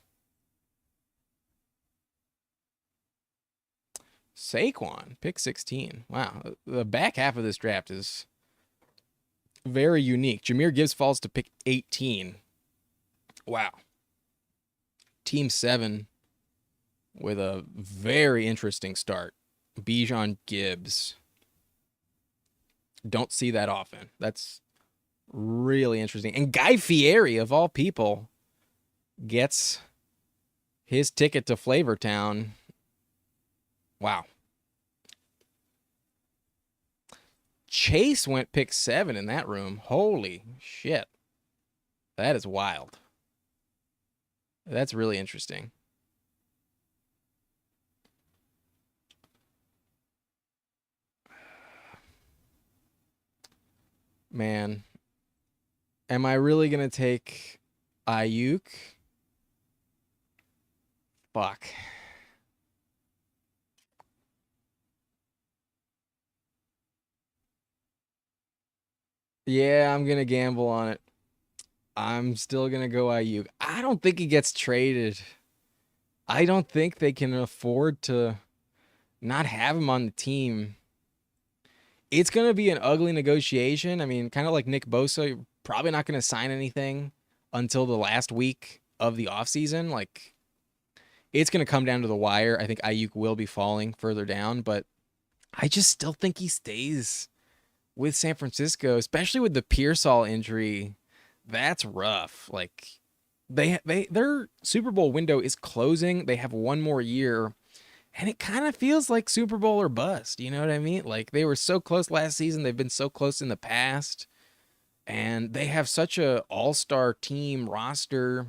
Saquon, pick 16. Wow. The back half of this draft is very unique. Jahmyr Gibbs falls to pick 18. Wow. Team 7 with a very interesting start. Bijan Gibbs. Don't see that often. That's really interesting. And Guy Fieri, of all people, gets his ticket to Flavortown. Wow. Chase went pick 7 in that room. Holy shit. That is wild. That's really interesting. Man, am I really going to take Ayuk? Fuck. Yeah, I'm going to gamble on it. I'm still going to go Ayuk. I don't think he gets traded. I don't think they can afford to not have him on the team. It's going to be an ugly negotiation. I mean, kind of like Nick Bosa, you're probably not going to sign anything until the last week of the offseason. Like, it's going to come down to the wire. I think Ayuk will be falling further down, but I just still think he stays with San Francisco, especially with the Pearsall injury. That's rough. Like, their Super Bowl window is closing. They have one more year. And it kind of feels like Super Bowl or bust. You know what I mean? Like, they were so close last season. They've been so close in the past. And they have such a all-star team roster.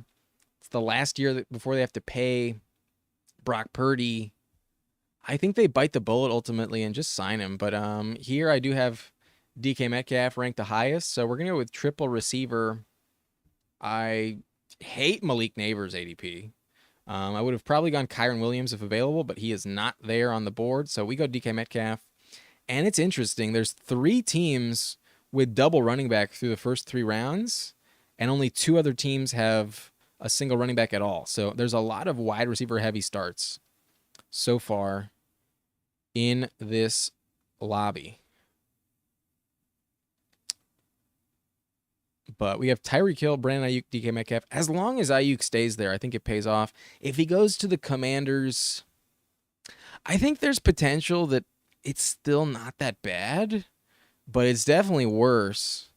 It's the last year before they have to pay Brock Purdy. I think they bite the bullet ultimately and just sign him. But here I do have DK Metcalf ranked the highest. So we're going to go with triple receiver. I hate Malik Neighbors' ADP. I would have probably gone Kyren Williams if available, but he is not there on the board. So we go DK Metcalf. And it's interesting. There's 3 teams with double running back through the first 3 rounds, and only 2 other teams have a single running back at all. So there's a lot of wide receiver heavy starts so far in this lobby. But we have Tyreek Hill, Brandon Ayuk, DK Metcalf. As long as Ayuk stays there, I think it pays off. If he goes to the Commanders, I think there's potential that it's still not that bad, but it's definitely worse.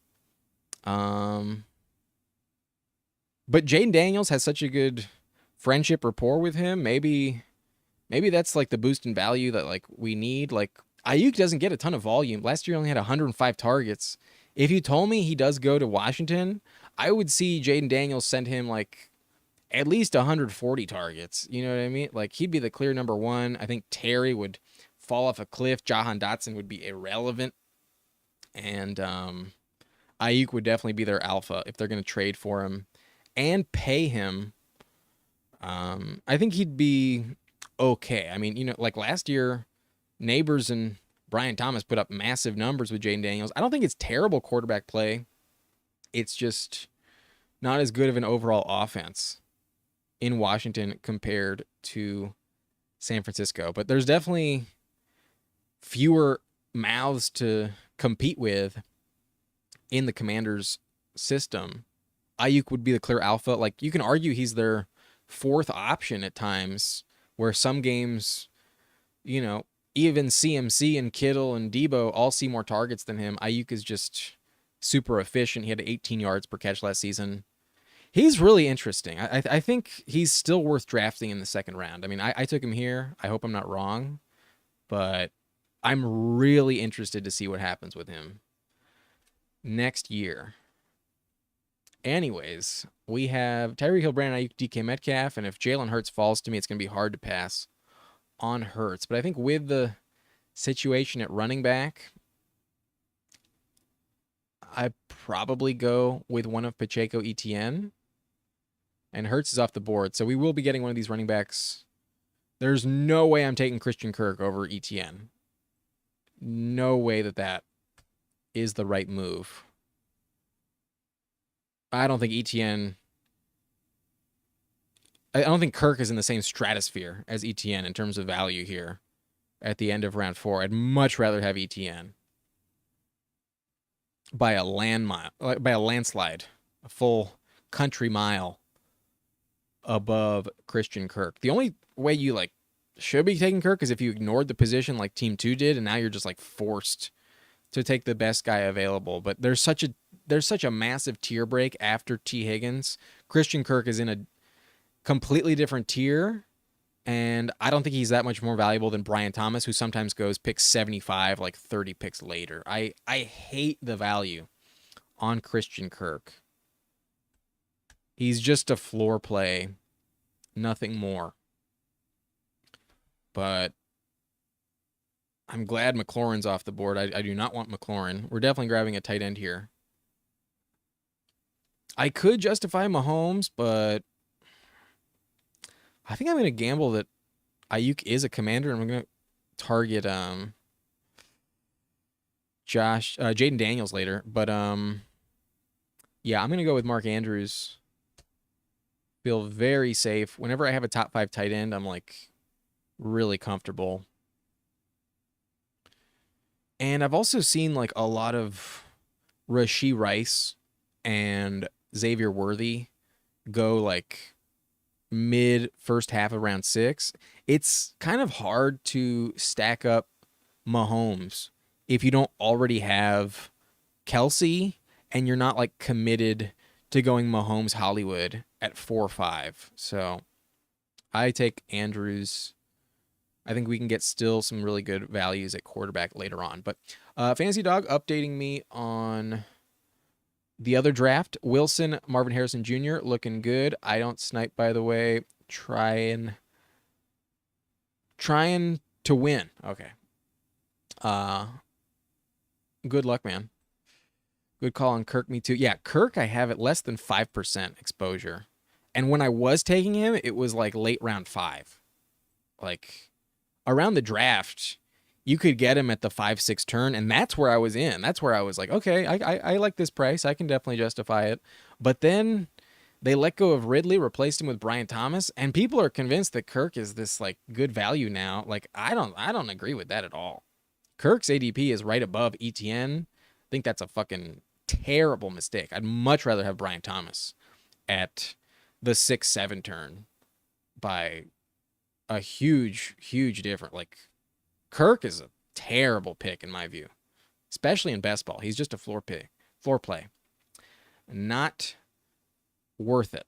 But Jaden Daniels has such a good friendship rapport with him. Maybe that's like the boost in value that like we need. Like Ayuk doesn't get a ton of volume. Last year he only had 105 targets. If you told me he does go to Washington, I would see Jaden Daniels send him like at least 140 targets. You know what I mean? Like he'd be the clear number 1. I think Terry would fall off a cliff. Jahan Dotson would be irrelevant. And Ayuk would definitely be their alpha if they're going to trade for him and pay him. I think he'd be okay. I mean, you know, like last year, Neighbors and Brian Thomas put up massive numbers with Jaden Daniels. I don't think it's terrible quarterback play. It's just not as good of an overall offense in Washington compared to San Francisco. But there's definitely fewer mouths to compete with in the Commanders system. Ayuk would be the clear alpha. Like you can argue he's their 4th option at times, where some games, you know, even CMC and Kittle and Debo all see more targets than him. Ayuk is just super efficient. He had 18 yards per catch last season. He's really interesting. I think he's still worth drafting in the 2nd round. I mean, I took him here. I hope I'm not wrong, but I'm really interested to see what happens with him next year. Anyways, we have Tyreek Hill, Brandon Ayuk, DK Metcalf, and if Jalen Hurts falls to me, it's going to be hard to pass on Hurts. But I think with the situation at running back, I probably go with one of Pacheco, Etienne, and Hurts is off the board. So we will be getting one of these running backs. There's no way I'm taking Christian Kirk over Etienne. No way that is the right move. I don't think Etienne... I don't think Kirk is in the same stratosphere as Etienne in terms of value here. at the end of round 4. I'd much rather have ETN by a landslide, a full country mile above Christian Kirk. The only way you like should be taking Kirk is if you ignored the position like Team 2 did, and now you're just like forced to take the best guy available. But there's such a massive tier break after T. Higgins. Christian Kirk is in a completely different tier, and I don't think he's that much more valuable than Brian Thomas, who sometimes goes pick 75, like 30 picks later. I hate the value on Christian Kirk. He's just a floor play, nothing more. But I'm glad McLaurin's off the board. I do not want McLaurin. We're definitely grabbing a tight end here. I could justify Mahomes, but I think I'm going to gamble that Ayuk is a commander, and I'm going to target Jaden Daniels later. But yeah, I'm going to go with Mark Andrews. Feel very safe. Whenever I have a top 5 tight end, I'm like really comfortable. And I've also seen like a lot of Rashee Rice and Xavier Worthy go like mid first half of round 6. It's kind of hard to stack up Mahomes if you don't already have Kelsey and you're not like committed to going Mahomes Hollywood at 4 or 5. So I take Andrews. I think we can get still some really good values at quarterback later on. But Fantasy Dog updating me on the other draft. Wilson, Marvin Harrison Jr. looking good. I don't snipe, by the way. Trying to win. Okay. Good luck, man. Good call on Kirk, me too. Yeah, Kirk, I have at less than 5% exposure. And when I was taking him, it was like late round 5. Like around the draft, you could get him at the 5-6 turn, and that's where I was in. That's where I was like, okay, I like this price. I can definitely justify it. But then they let go of Ridley, replaced him with Brian Thomas, and people are convinced that Kirk is this like good value now. Like I don't agree with that at all. Kirk's ADP is right above ETN. I think that's a fucking terrible mistake. I'd much rather have Brian Thomas at the 6-7 turn by a huge difference. Like Kirk is a terrible pick in my view, especially in best ball. He's just a floor play. Not worth it.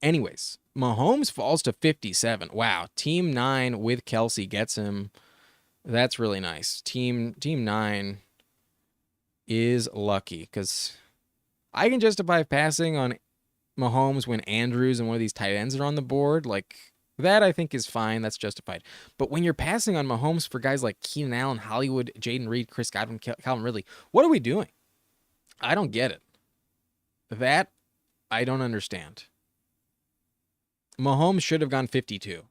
Anyways, Mahomes falls to 57. Wow, Team 9 with Kelsey gets him. That's really nice. Team 9 is lucky because I can justify passing on Mahomes when Andrews and one of these tight ends are on the board. Like that I think is fine. That's justified. But when you're passing on Mahomes for guys like Keenan Allen, Hollywood, Jaden Reed, Chris Godwin, Calvin Ridley, what are we doing? I don't get it. That I don't understand. Mahomes should have gone 52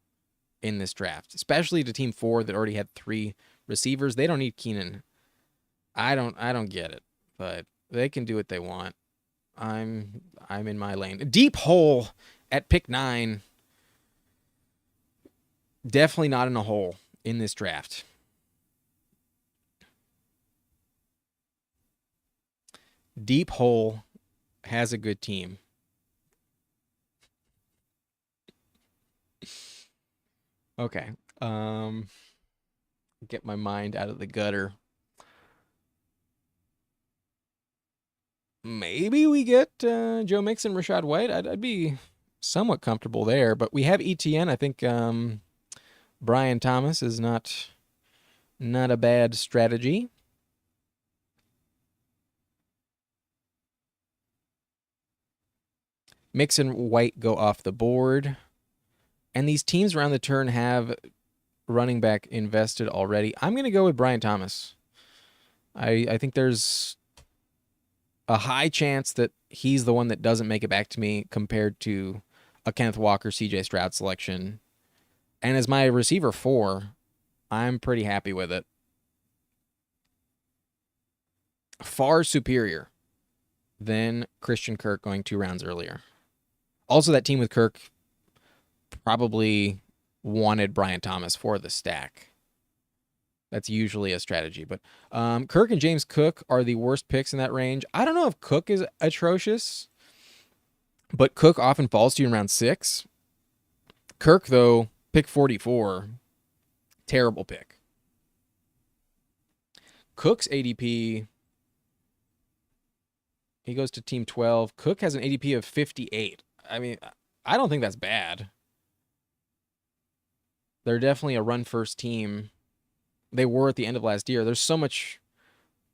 in this draft, especially to Team 4 that already had 3 receivers. They don't need Keenan. I don't get it, but they can do what they want. I'm in my lane. Deep hole at pick 9. Definitely not in a hole in this draft. Deep hole has a good team. Okay. Get my mind out of the gutter. Maybe we get Joe Mixon, Rachaad White. I'd be somewhat comfortable there, but we have ETN. I think Brian Thomas is not a bad strategy. Mixon, White go off the board. And these teams around the turn have running back invested already. I'm going to go with Brian Thomas. I think there's a high chance that he's the one that doesn't make it back to me compared to a Kenneth Walker, CJ Stroud selection. And as my receiver 4, I'm pretty happy with it. Far superior than Christian Kirk going 2 rounds earlier. Also, that team with Kirk probably wanted Brian Thomas for the stack. That's usually a strategy. But Kirk and James Cook are the worst picks in that range. I don't know if Cook is atrocious, but Cook often falls to you in round 6. Kirk, though, pick 44, terrible pick. Cook's ADP, he goes to team 12. Cook has an ADP of 58. I mean, I don't think that's bad. They're definitely a run first team. They were at the end of last year. There's so much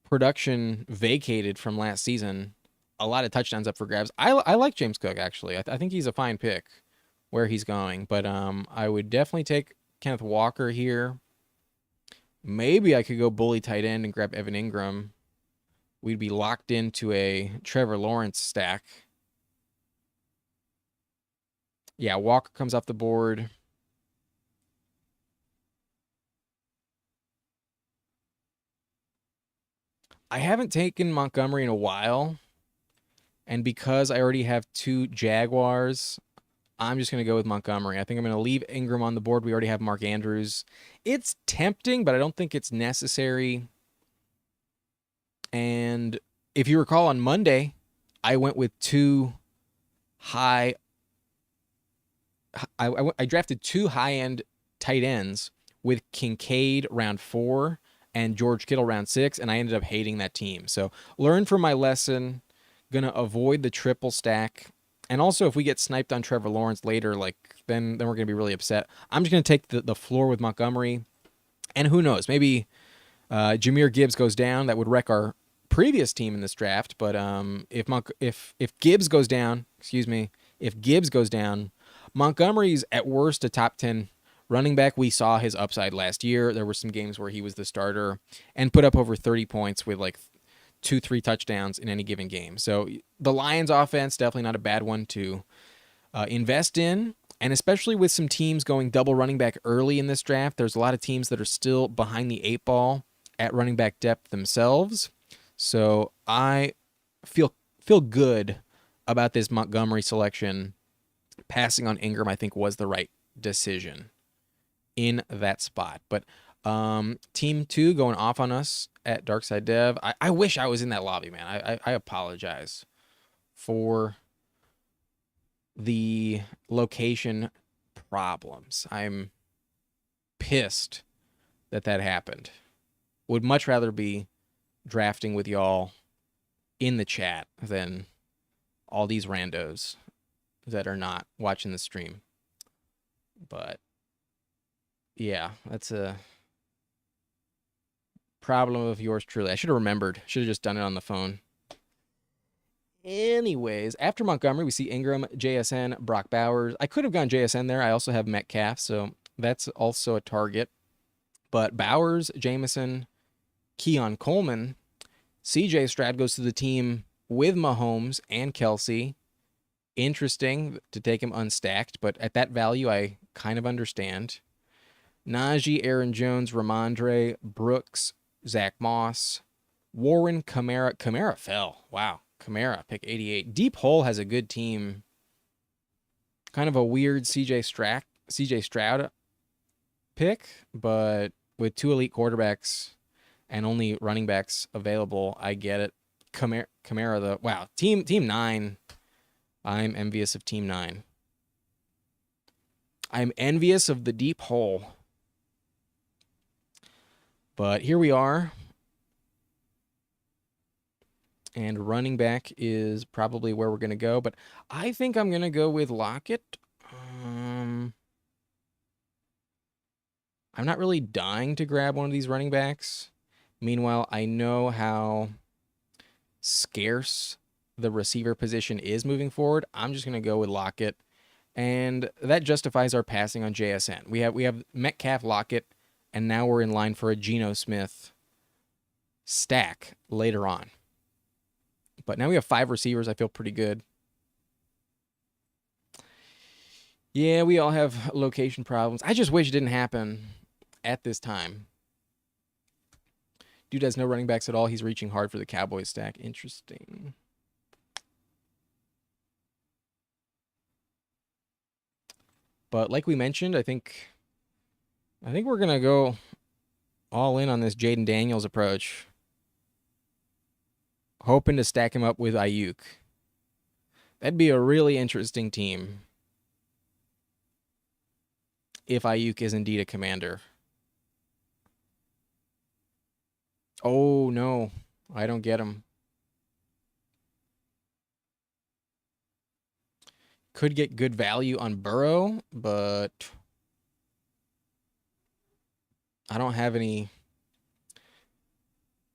production vacated from last season. A lot of touchdowns up for grabs. I like James Cook, actually. I think he's a fine pick where he's going. But I would definitely take Kenneth Walker here. Maybe I could go bully tight end and grab Evan Ingram. We'd be locked into a Trevor Lawrence stack. Yeah, Walker comes off the board. I haven't taken Montgomery in a while. And because I already have 2 Jaguars, I'm just going to go with Montgomery. I think I'm going to leave Ingram on the board. We already have Mark Andrews. It's tempting, but I don't think it's necessary. And if you recall on Monday, I went with 2 high. I drafted 2 high-end tight ends with Kincaid round 4 and George Kittle round 6, and I ended up hating that team. So learn from my lesson. Gonna avoid the triple stack. And also, if we get sniped on Trevor Lawrence later, then we're gonna be really upset. I'm just gonna take the floor with Montgomery, and who knows, maybe Jahmyr Gibbs goes down. That would wreck our previous team in this draft. But if Gibbs goes down, if Gibbs goes down, Montgomery's at worst a top 10 running back. We saw his upside last year. There were some games where he was the starter and put up over 30 points with 2-3 touchdowns in any given game. So the Lions offense, definitely not a bad one to invest in. And especially with some teams going double running back early in this draft, there's a lot of teams that are still behind the 8 ball at running back depth themselves. So I feel good about this Montgomery selection. Passing on Ingram, I think, was the right decision in that spot. But team 2 going off on us at Darkside Dev. I wish I was in that lobby, man. I apologize for the location problems. I'm pissed that happened. Would much rather be drafting with y'all in the chat than all these randos that are not watching the stream. But yeah, that's a problem of yours truly. I should have remembered. Should have just done it on the phone. Anyways, after Montgomery, we see Ingram, JSN, Brock Bowers. I could have gone JSN there. I also have Metcalf, so that's also a target. But Bowers, Jameson, Keon Coleman, CJ Stroud goes to the team with Mahomes and Kelsey. Interesting to take him unstacked, but at that value, I kind of understand. Najee, Aaron Jones, Ramondre, Brooks, Zach Moss, Warren, Kamara. Kamara fell. Wow. Kamara, pick 88. Deep Hole has a good team. Kind of a weird CJ Stroud pick, but with 2 elite quarterbacks and only running backs available, I get it. Kamara, wow. Team 9. I'm envious of Team 9. I'm envious of the Deep Hole. But here we are. And running back is probably where we're going to go. But I think I'm going to go with Lockett. I'm not really dying to grab one of these running backs. Meanwhile, I know how scarce the receiver position is moving forward. I'm just going to go with Lockett. And that justifies our passing on JSN. We have Metcalf, Lockett, and now we're in line for a Geno Smith stack later on. But now we have 5 receivers. I feel pretty good. Yeah, we all have location problems. I just wish it didn't happen at this time. Dude has no running backs at all. He's reaching hard for the Cowboys stack. Interesting. But like we mentioned, I think we're going to go all in on this Jaden Daniels approach. Hoping to stack him up with Ayuk. That'd be a really interesting team if Ayuk is indeed a commander. Oh, no. I don't get him. Could get good value on Burrow, but I don't have any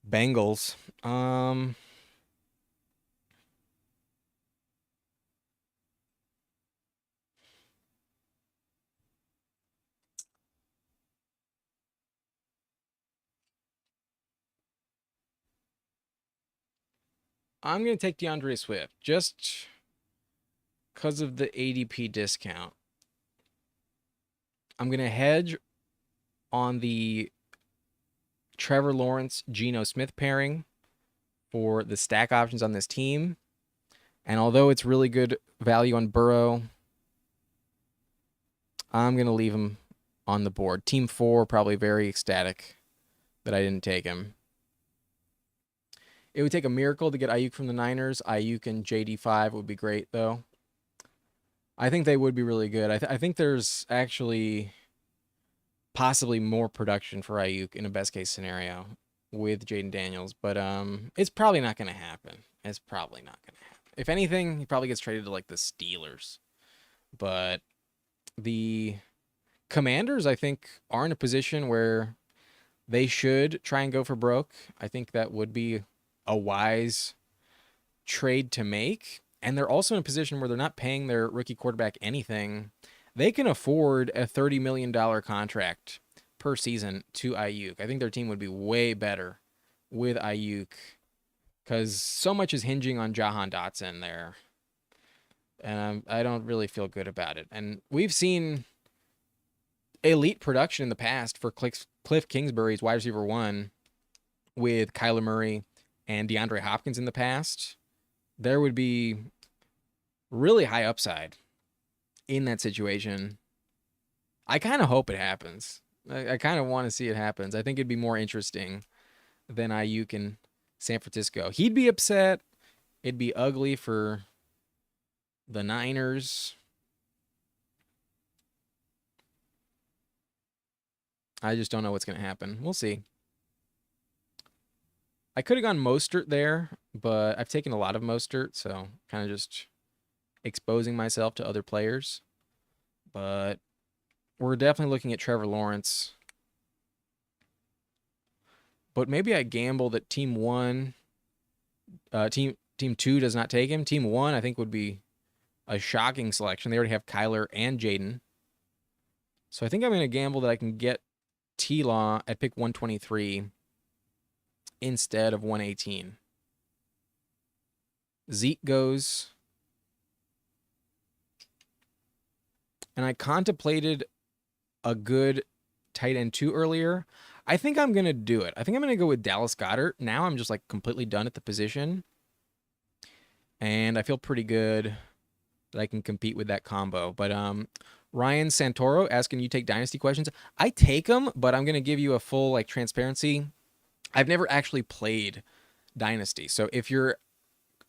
Bengals. I'm going to take DeAndre Swift just because of the ADP discount. I'm going to hedge on the Trevor Lawrence, Geno Smith pairing for the stack options on this team. And although it's really good value on Burrow, I'm going to leave him on the board. Team 4, probably very ecstatic that I didn't take him. It would take a miracle to get Ayuk from the Niners. Ayuk and JD5 would be great, though. I think they would be really good. I think there's actually possibly more production for Ayuk in a best case scenario with Jaden Daniels, but it's probably not going to happen. It's probably not going to happen. If anything, he probably gets traded to like the Steelers. But the Commanders, I think, are in a position where they should try and go for broke. I think that would be a wise trade to make. And they're also in a position where they're not paying their rookie quarterback anything. They can afford a $30 million contract per season to Ayuk. I think their team would be way better with Ayuk because so much is hinging on Jahan Dotson there. And I don't really feel good about it. And we've seen elite production in the past for Cliff Kingsbury's wide receiver 1 with Kyler Murray and DeAndre Hopkins in the past. There would be really high upside in that situation. I kind of hope it happens. I kind of want to see it happen. I think it'd be more interesting than Ayuk in San Francisco. He'd be upset. It'd be ugly for the Niners. I just don't know what's going to happen. We'll see. I could have gone Mostert there, but I've taken a lot of Mostert, so kind of just exposing myself to other players. But we're definitely looking at Trevor Lawrence. But maybe I gamble that team 2 does not take him. Team 1, I think, would be a shocking selection. They already have Kyler and Jaden. So I think I'm going to gamble that I can get T-Law at pick 123 instead of 118. Zeke goes. And I contemplated a good tight end 2 earlier. I think I'm going to do it. I think I'm going to go with Dallas Goedert. Now I'm just like completely done at the position. And I feel pretty good that I can compete with that combo. But Ryan Santoro asking you take dynasty questions. I take them, but I'm going to give you a full like transparency. I've never actually played dynasty. So if you're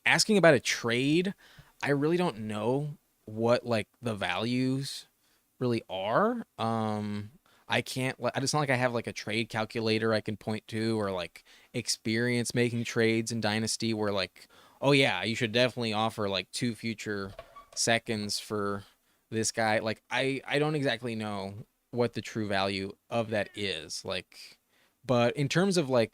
asking about a trade, I really don't know what like the values really are. I can't, it's not like I have like a trade calculator I can point to or like experience making trades in dynasty where like, oh yeah, you should definitely offer like 2 future seconds for this guy. Like I don't exactly know what the true value of that is. Like, but in terms of like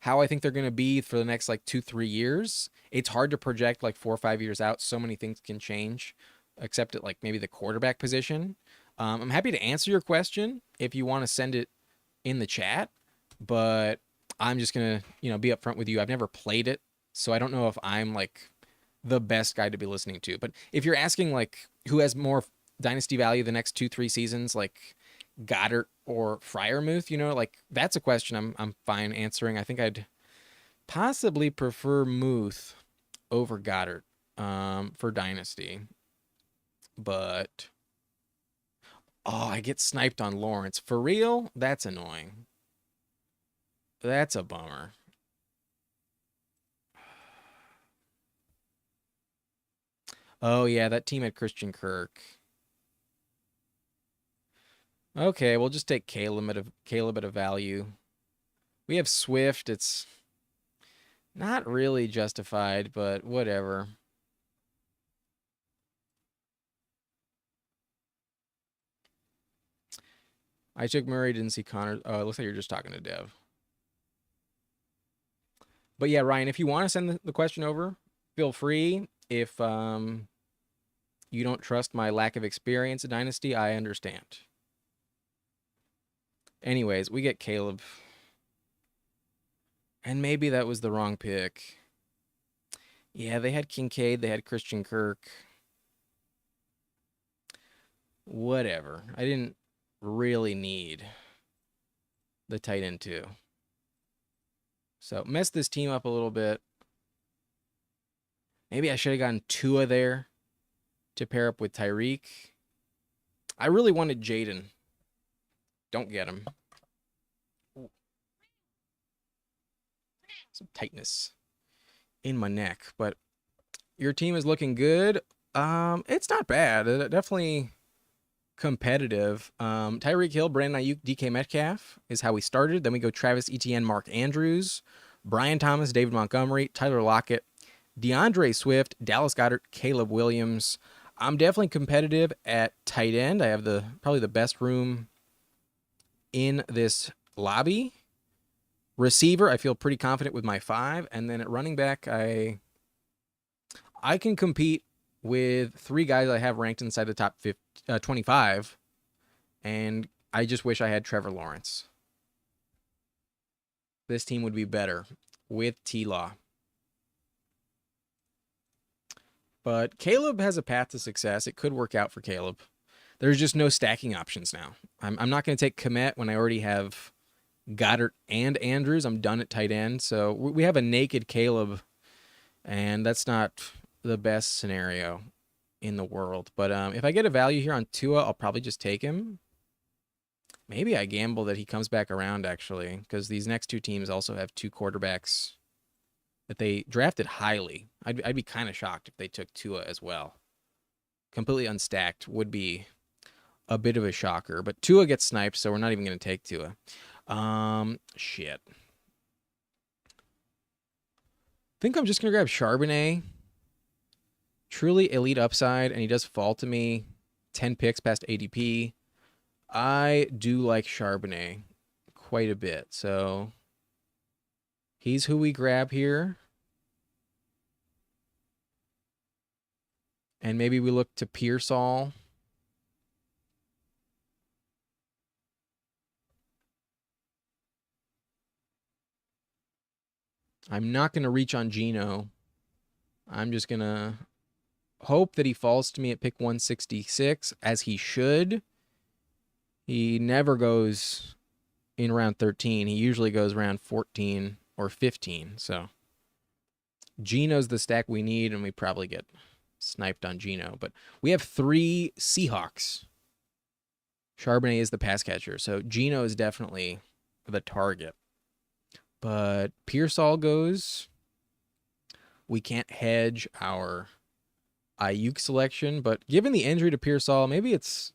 how I think they're going to be for the next like 2-3 years, it's hard to project like 4 or 5 years out. So many things can change, except at like maybe the quarterback position. I'm happy to answer your question if you want to send it in the chat, but I'm just going to, be upfront with you. I've never played it, so I don't know if I'm like the best guy to be listening to. But if you're asking like who has more dynasty value the next 2-3 seasons, like Goddard or Freiermuth, like that's a question I'm fine answering. I think I'd possibly prefer Muth over Goddard for dynasty. But I get sniped on Lawrence. For real? That's annoying. That's a bummer. Oh yeah, that team had Christian Kirk. Okay, we'll just take Caleb at a value. We have Swift. It's not really justified, but whatever. I took Murray, didn't see Connor. Oh, it looks like you're just talking to Dev. But yeah, Ryan, if you want to send the question over, feel free. If you don't trust my lack of experience in Dynasty, I understand. Anyways, we get Caleb. And maybe that was the wrong pick. Yeah, they had Kincaid, they had Christian Kirk. Whatever. I didn't really need the tight end too. So messed this team up a little bit. Maybe I should have gotten Tua there to pair up with Tyreek. I really wanted Jaden. Don't get him. Ooh. Some tightness in my neck, but your team is looking good. It's not bad. Definitely competitive. Tyreek Hill, Brandon Ayuk, DK Metcalf is how we started. Then we go Travis Etienne, Mark Andrews, Brian Thomas, David Montgomery, Tyler Lockett, DeAndre Swift, Dallas Goedert, Caleb Williams. I'm definitely competitive at tight end. I have probably the best room in this lobby. Receiver, I feel pretty confident with my 5. And then at running back, I can compete with 3 guys I have ranked inside the top 25. And I just wish I had Trevor Lawrence. This team would be better with T-Law. But Caleb has a path to success. It could work out for Caleb. There's just no stacking options now. I'm not going to take Kmet when I already have Goddard and Andrews. I'm done at tight end. So we have a naked Caleb, and that's not the best scenario in the world. But if I get a value here on Tua, I'll probably just take him. Maybe I gamble that he comes back around, actually, because these next 2 teams also have 2 quarterbacks that they drafted highly. I'd be kind of shocked if they took Tua as well. Completely unstacked would be a bit of a shocker. But Tua gets sniped, so we're not even going to take Tua. Shit. I think I'm just going to grab Charbonnet. Truly elite upside, and he does fall to me 10 picks past ADP. I do like Charbonnet quite a bit, so he's who we grab here. And maybe we look to Pearsall. I'm not going to reach on Geno. I'm just going to hope that he falls to me at pick 166, as he should. He never goes in round 13. He usually goes around 14 or 15. So Geno's the stack we need, and we probably get sniped on Geno. But we have 3 Seahawks. Charbonnet is the pass catcher, so Geno is definitely the target. But Pearsall goes. We can't hedge our Ayuk selection, but given the injury to Pearsall, maybe it's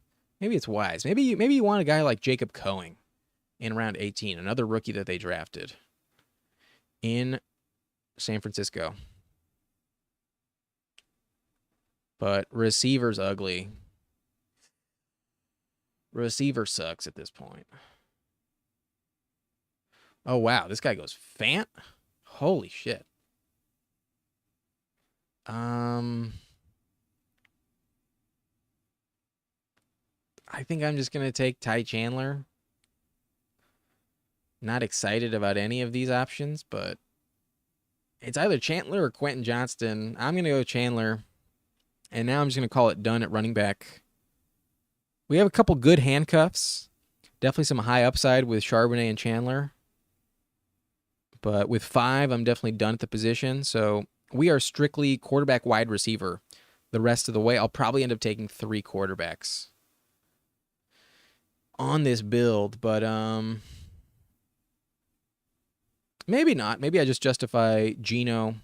wise. Maybe you want a guy like Jacob Cohen in round 18, another rookie that they drafted in San Francisco. But receiver's ugly. Receiver sucks at this point. Oh, wow. This guy goes Fant? Holy shit. I think I'm just going to take Ty Chandler. Not excited about any of these options, but it's either Chandler or Quentin Johnston. I'm going to go Chandler. And now I'm just going to call it done at running back. We have a couple good handcuffs. Definitely some high upside with Charbonnet and Chandler. But with 5, I'm definitely done at the position. So we are strictly quarterback wide receiver the rest of the way. I'll probably end up taking 3 quarterbacks on this build. But Maybe not. Maybe I just justify Geno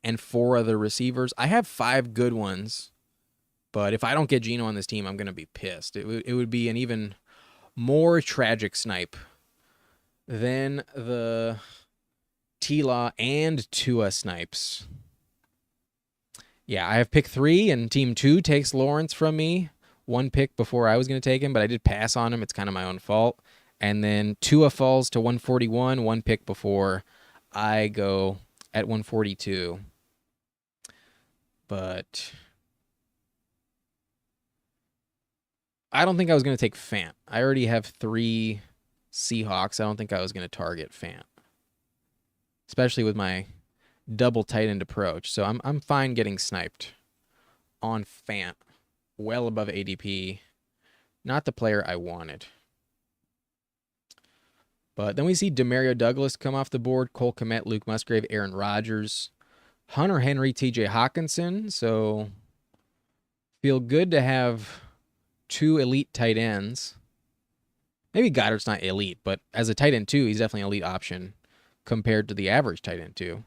and 4 other receivers. I have 5 good ones, but if I don't get Geno on this team, I'm going to be pissed. It would be an even more tragic snipe than the T-Law and Tua snipes. Yeah, I have pick 3, and team 2 takes Lawrence from me. 1 pick before I was going to take him, but I did pass on him. It's kind of my own fault. And then Tua falls to 141, 1 pick before I go at 142. But I don't think I was going to take Fant. I already have 3 Seahawks. I don't think I was going to target Fant, especially with my double tight end approach. So I'm fine getting sniped on Fant, well above ADP. Not the player I wanted. But then we see Demario Douglas come off the board, Cole Kmet, Luke Musgrave, Aaron Rodgers, Hunter Henry, TJ Hawkinson. So feel good to have 2 elite tight ends. Maybe Goddard's not elite, but as a tight end 2, he's definitely an elite option compared to the average tight end 2.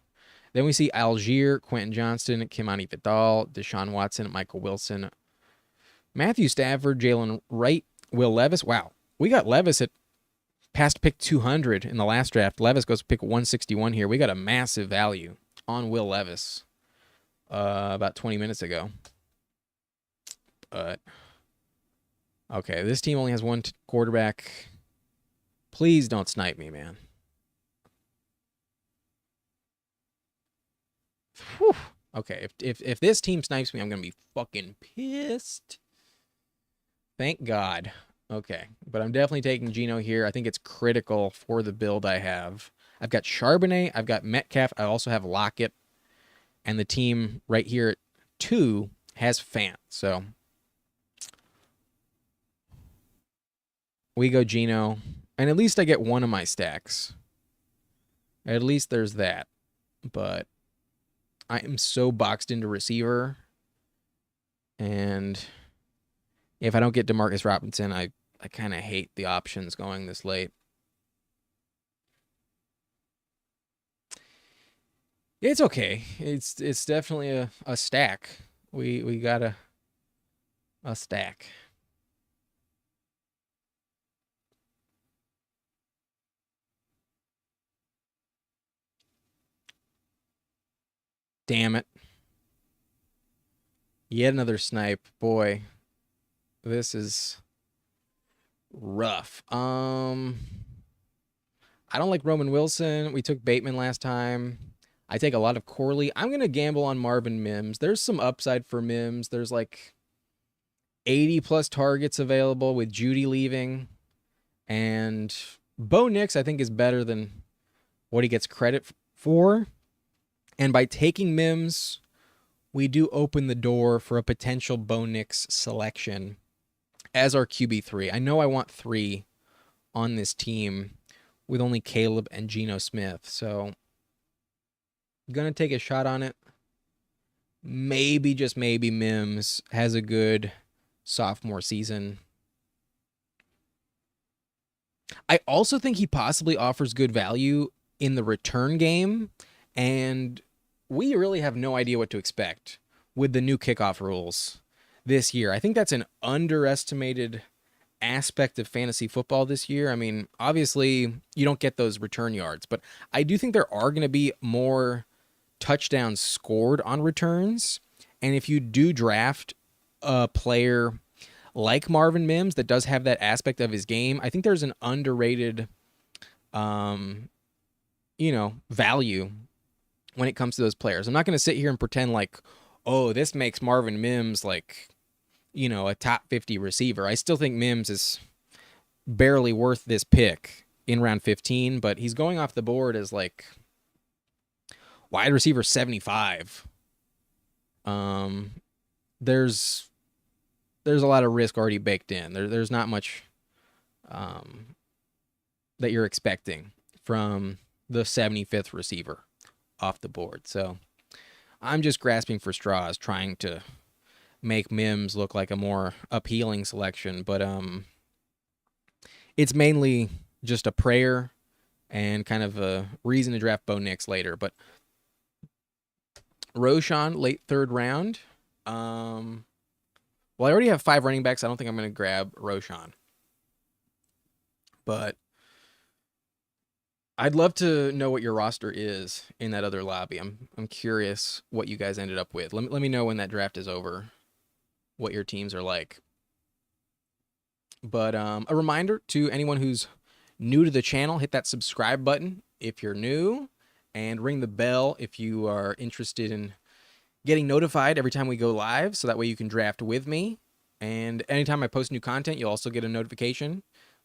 Then we see Algier, Quentin Johnston, Kimani Vidal, Deshaun Watson, Michael Wilson, Matthew Stafford, Jalen Wright, Will Levis. Wow, we got Levis at past pick 200 in the last draft. Levis goes pick 161 here. We got a massive value on Will Levis about 20 minutes ago. But okay, this team only has 1 quarterback. Please don't snipe me, man. Whew. Okay, if this team snipes me, I'm going to be fucking pissed. Thank God. Okay, but I'm definitely taking Geno here. I think it's critical for the build I have. I've got Charbonnet, I've got Metcalf, I also have Lockett, and the team right here at 2 has Fant. So we go Geno, and at least I get 1 of my stacks. At least there's that. But I am so boxed into receiver, and if I don't get DeMarcus Robinson, I kind of hate the options going this late. It's okay. It's definitely a stack. We got a stack. Damn it. Yet another snipe. Boy, this is rough. I don't like Roman Wilson. We took Bateman last time. I take a lot of Corley. I'm going to gamble on Marvin Mims. There's some upside for Mims. There's like 80 plus targets available with Judy leaving. And Bo Nix, I think, is better than what he gets credit for. And by taking Mims, we do open the door for a potential Bo Nix selection as our QB3. I know I want 3 on this team with only Caleb and Geno Smith. So I'm going to take a shot on it. Maybe, just maybe, Mims has a good sophomore season. I also think he possibly offers good value in the return game, and we really have no idea what to expect with the new kickoff rules this year. I think that's an underestimated aspect of fantasy football this year. I mean, obviously, you don't get those return yards, but I do think there are going to be more touchdowns scored on returns. And if you do draft a player like Marvin Mims that does have that aspect of his game, I think there's an underrated, value when it comes to those players. I'm not going to sit here and pretend like, oh, this makes Marvin Mims like, a top 50 receiver. I still think Mims is barely worth this pick in round 15, but he's going off the board as like wide receiver 75. There's a lot of risk already baked in. There's not much that you're expecting from the 75th receiver off the board. So I'm just grasping for straws, trying to make Mims look like a more appealing selection. But it's mainly just a prayer and kind of a reason to draft Bo Nix later. But Roschon, late third round. Well, I already have 5 running backs. I don't think I'm going to grab Roschon. But I'd love to know what your roster is in that other lobby. I'm curious what you guys ended up with. Let me know when that draft is over, what your teams are like. But a reminder to anyone who's new to the channel, hit that subscribe button if you're new, and ring the bell if you are interested in getting notified every time we go live, so that way you can draft with me. And anytime I post new content, you'll also get a notification.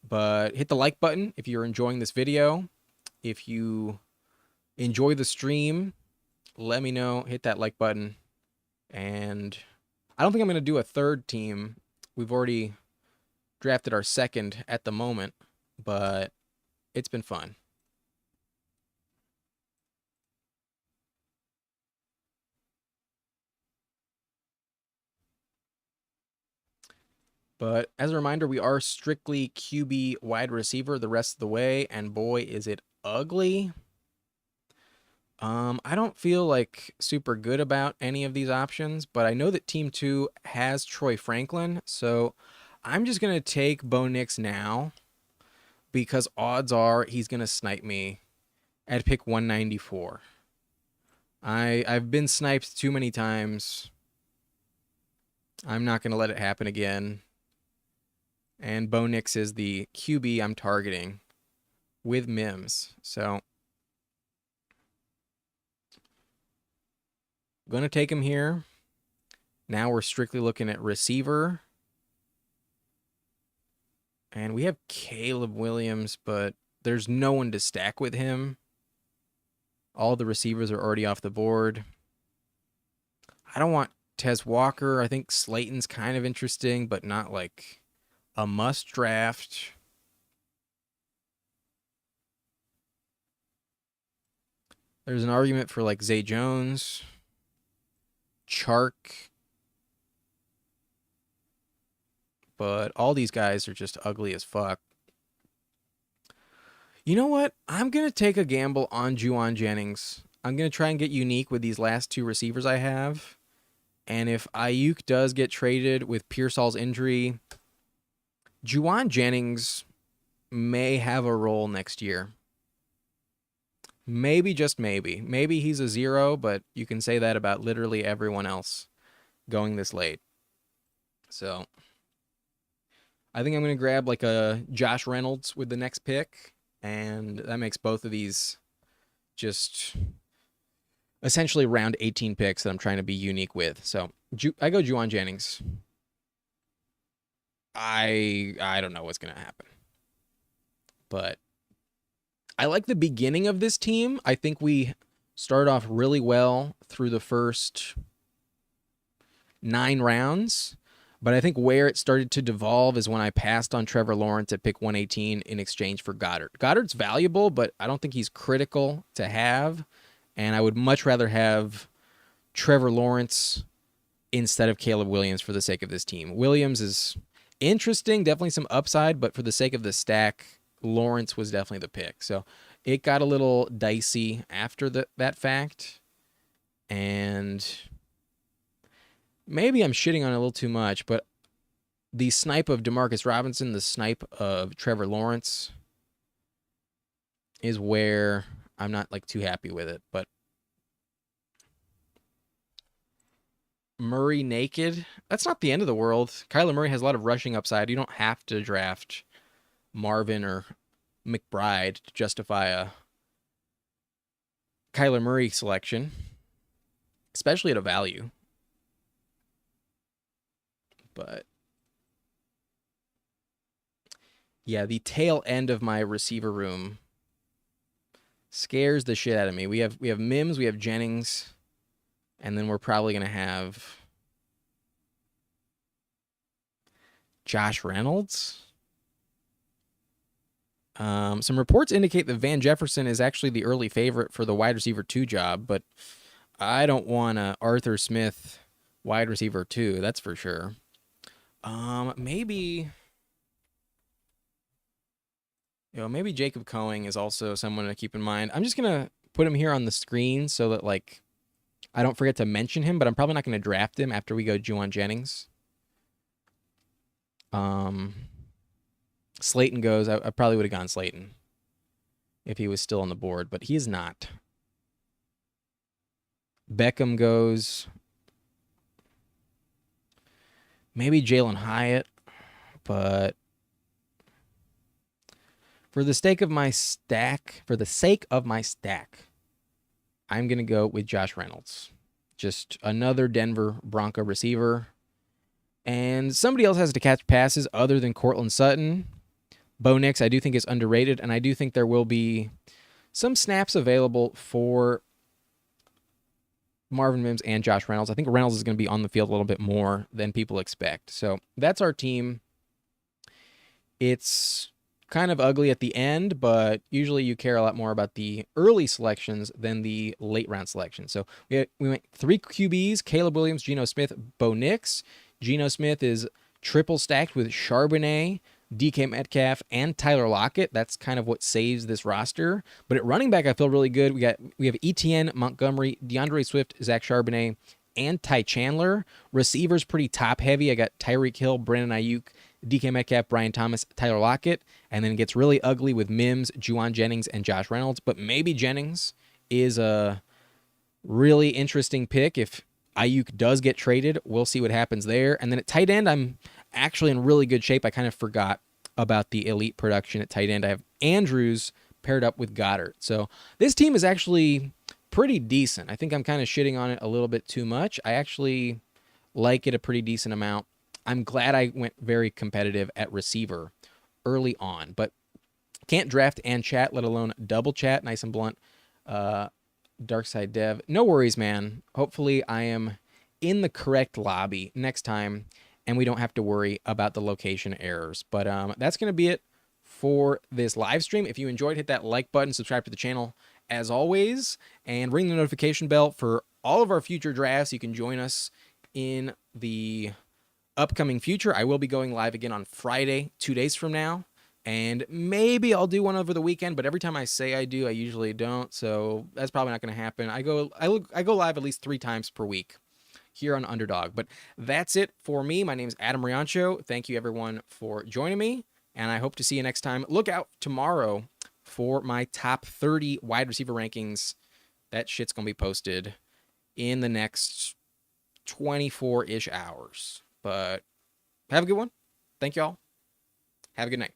But hit the like button if you're enjoying this video. If you enjoy the stream, let me know. Hit that like button. And I don't think I'm going to do a third team. We've already drafted our second at the moment, but it's been fun. But as a reminder, we are strictly QB wide receiver the rest of the way, and boy, is it ugly. I don't feel like super good about any of these options, but I know that Team 2 has Troy Franklin, so I'm just going to take Bo Nix now, because odds are he's going to snipe me at pick 194. I've been sniped too many times. I'm not going to let it happen again. And Bo Nix is the QB I'm targeting with Mims. So I'm going to take him here. Now we're strictly looking at receiver. And we have Caleb Williams, but there's no one to stack with him. All the receivers are already off the board. I don't want Tez Walker. I think Slayton's kind of interesting, but not like a must draft. There's an argument for like Zay Jones, Chark, but all these guys are just ugly as fuck. You know what? I'm going to take a gamble on Jauan Jennings. I'm going to try and get unique with these last 2 receivers I have. And if Ayuk does get traded with Pearsall's injury, Jauan Jennings may have a role next year. Maybe, just maybe. Maybe he's a 0, but you can say that about literally everyone else going this late. So I think I'm going to grab like a Josh Reynolds with the next pick, and that makes both of these just essentially round 18 picks that I'm trying to be unique with. So I go Jauan Jennings. I don't know what's going to happen. But I like the beginning of this team. I think we start off really well through the first 9 rounds. But I think where it started to devolve is when I passed on Trevor Lawrence at pick 118 in exchange for Goddard. Goddard's valuable, but I don't think he's critical to have. And I would much rather have Trevor Lawrence instead of Caleb Williams for the sake of this team. Williams is interesting, definitely some upside, but for the sake of the stack, Lawrence was definitely the pick. So it got a little dicey after that fact. And maybe I'm shitting on it a little too much, but the snipe of Demarcus Robinson, the snipe of Trevor Lawrence is where I'm not like too happy with it. But Murray naked, that's not the end of the world. Kyler Murray has a lot of rushing upside. You don't have to draft Marvin or McBride to justify a Kyler Murray selection, especially at a value. But yeah, the tail end of my receiver room scares the shit out of me. We have Mims, we have Jennings, and then we're probably going to have Josh Reynolds. Some reports indicate that Van Jefferson is actually the early favorite for the wide receiver 2 job, but I don't want a Arthur Smith wide receiver 2, that's for sure. Maybe Maybe Jacob Coing is also someone to keep in mind. I'm just gonna put him here on the screen so that like I don't forget to mention him, but I'm probably not gonna draft him after we go Juwan Jennings. Um, Slayton goes. I probably would have gone Slayton if he was still on the board, but he is not. Beckham goes. Maybe Jalen Hyatt, but for the sake of my stack, I'm going to go with Josh Reynolds. Just another Denver Bronco receiver. And somebody else has to catch passes other than Cortland Sutton. Bo Nix, I do think, is underrated, and I do think there will be some snaps available for Marvin Mims and Josh Reynolds. I think Reynolds is going to be on the field a little bit more than people expect. So that's our team. It's kind of ugly at the end, but usually you care a lot more about the early selections than the late round selections. So we went 3 QBs: Caleb Williams, Geno Smith, Bo Nix. Geno Smith is triple stacked with Charbonnet, DK Metcalf, and Tyler Lockett. That's kind of what saves this roster. But at running back, I feel really good. We have Etienne, Montgomery, DeAndre Swift, Zach Charbonnet, and Ty Chandler. Receivers pretty top heavy. I got Tyreek Hill, Brandon Ayuk, DK Metcalf, Brian Thomas, Tyler Lockett, and then it gets really ugly with Mims, Juwan Jennings, and Josh Reynolds. But maybe Jennings is a really interesting pick. If Ayuk does get traded, we'll see what happens there. And then at tight end, I'm actually in really good shape. I kind of forgot about the elite production at tight end. I have Andrews paired up with Goddard. So this team is actually pretty decent. I think I'm kind of shitting on it a little bit too much. I actually like it a pretty decent amount. I'm glad I went very competitive at receiver early on, but can't draft and chat, let alone double chat. Nice and blunt. Darkside Dev. No worries, man. Hopefully I am in the correct lobby next time and we don't have to worry about the location errors. But that's going to be it for this live stream. If you enjoyed, hit that like button, subscribe to the channel as always, and ring the notification bell for all of our future drafts. You can join us in the upcoming future. I will be going live again on Friday, 2 days from now. And maybe I'll do one over the weekend, but every time I say I do, I usually don't. So that's probably not going to happen. I go live at least 3 times per week here on Underdog. But that's it for me. My name is Adam Riancho. Thank you everyone for joining me, and I hope to see you next time. Look out tomorrow for my top 30 wide receiver rankings. That shit's going to be posted in the next 24-ish hours. But have a good one. Thank y'all. Have a good night.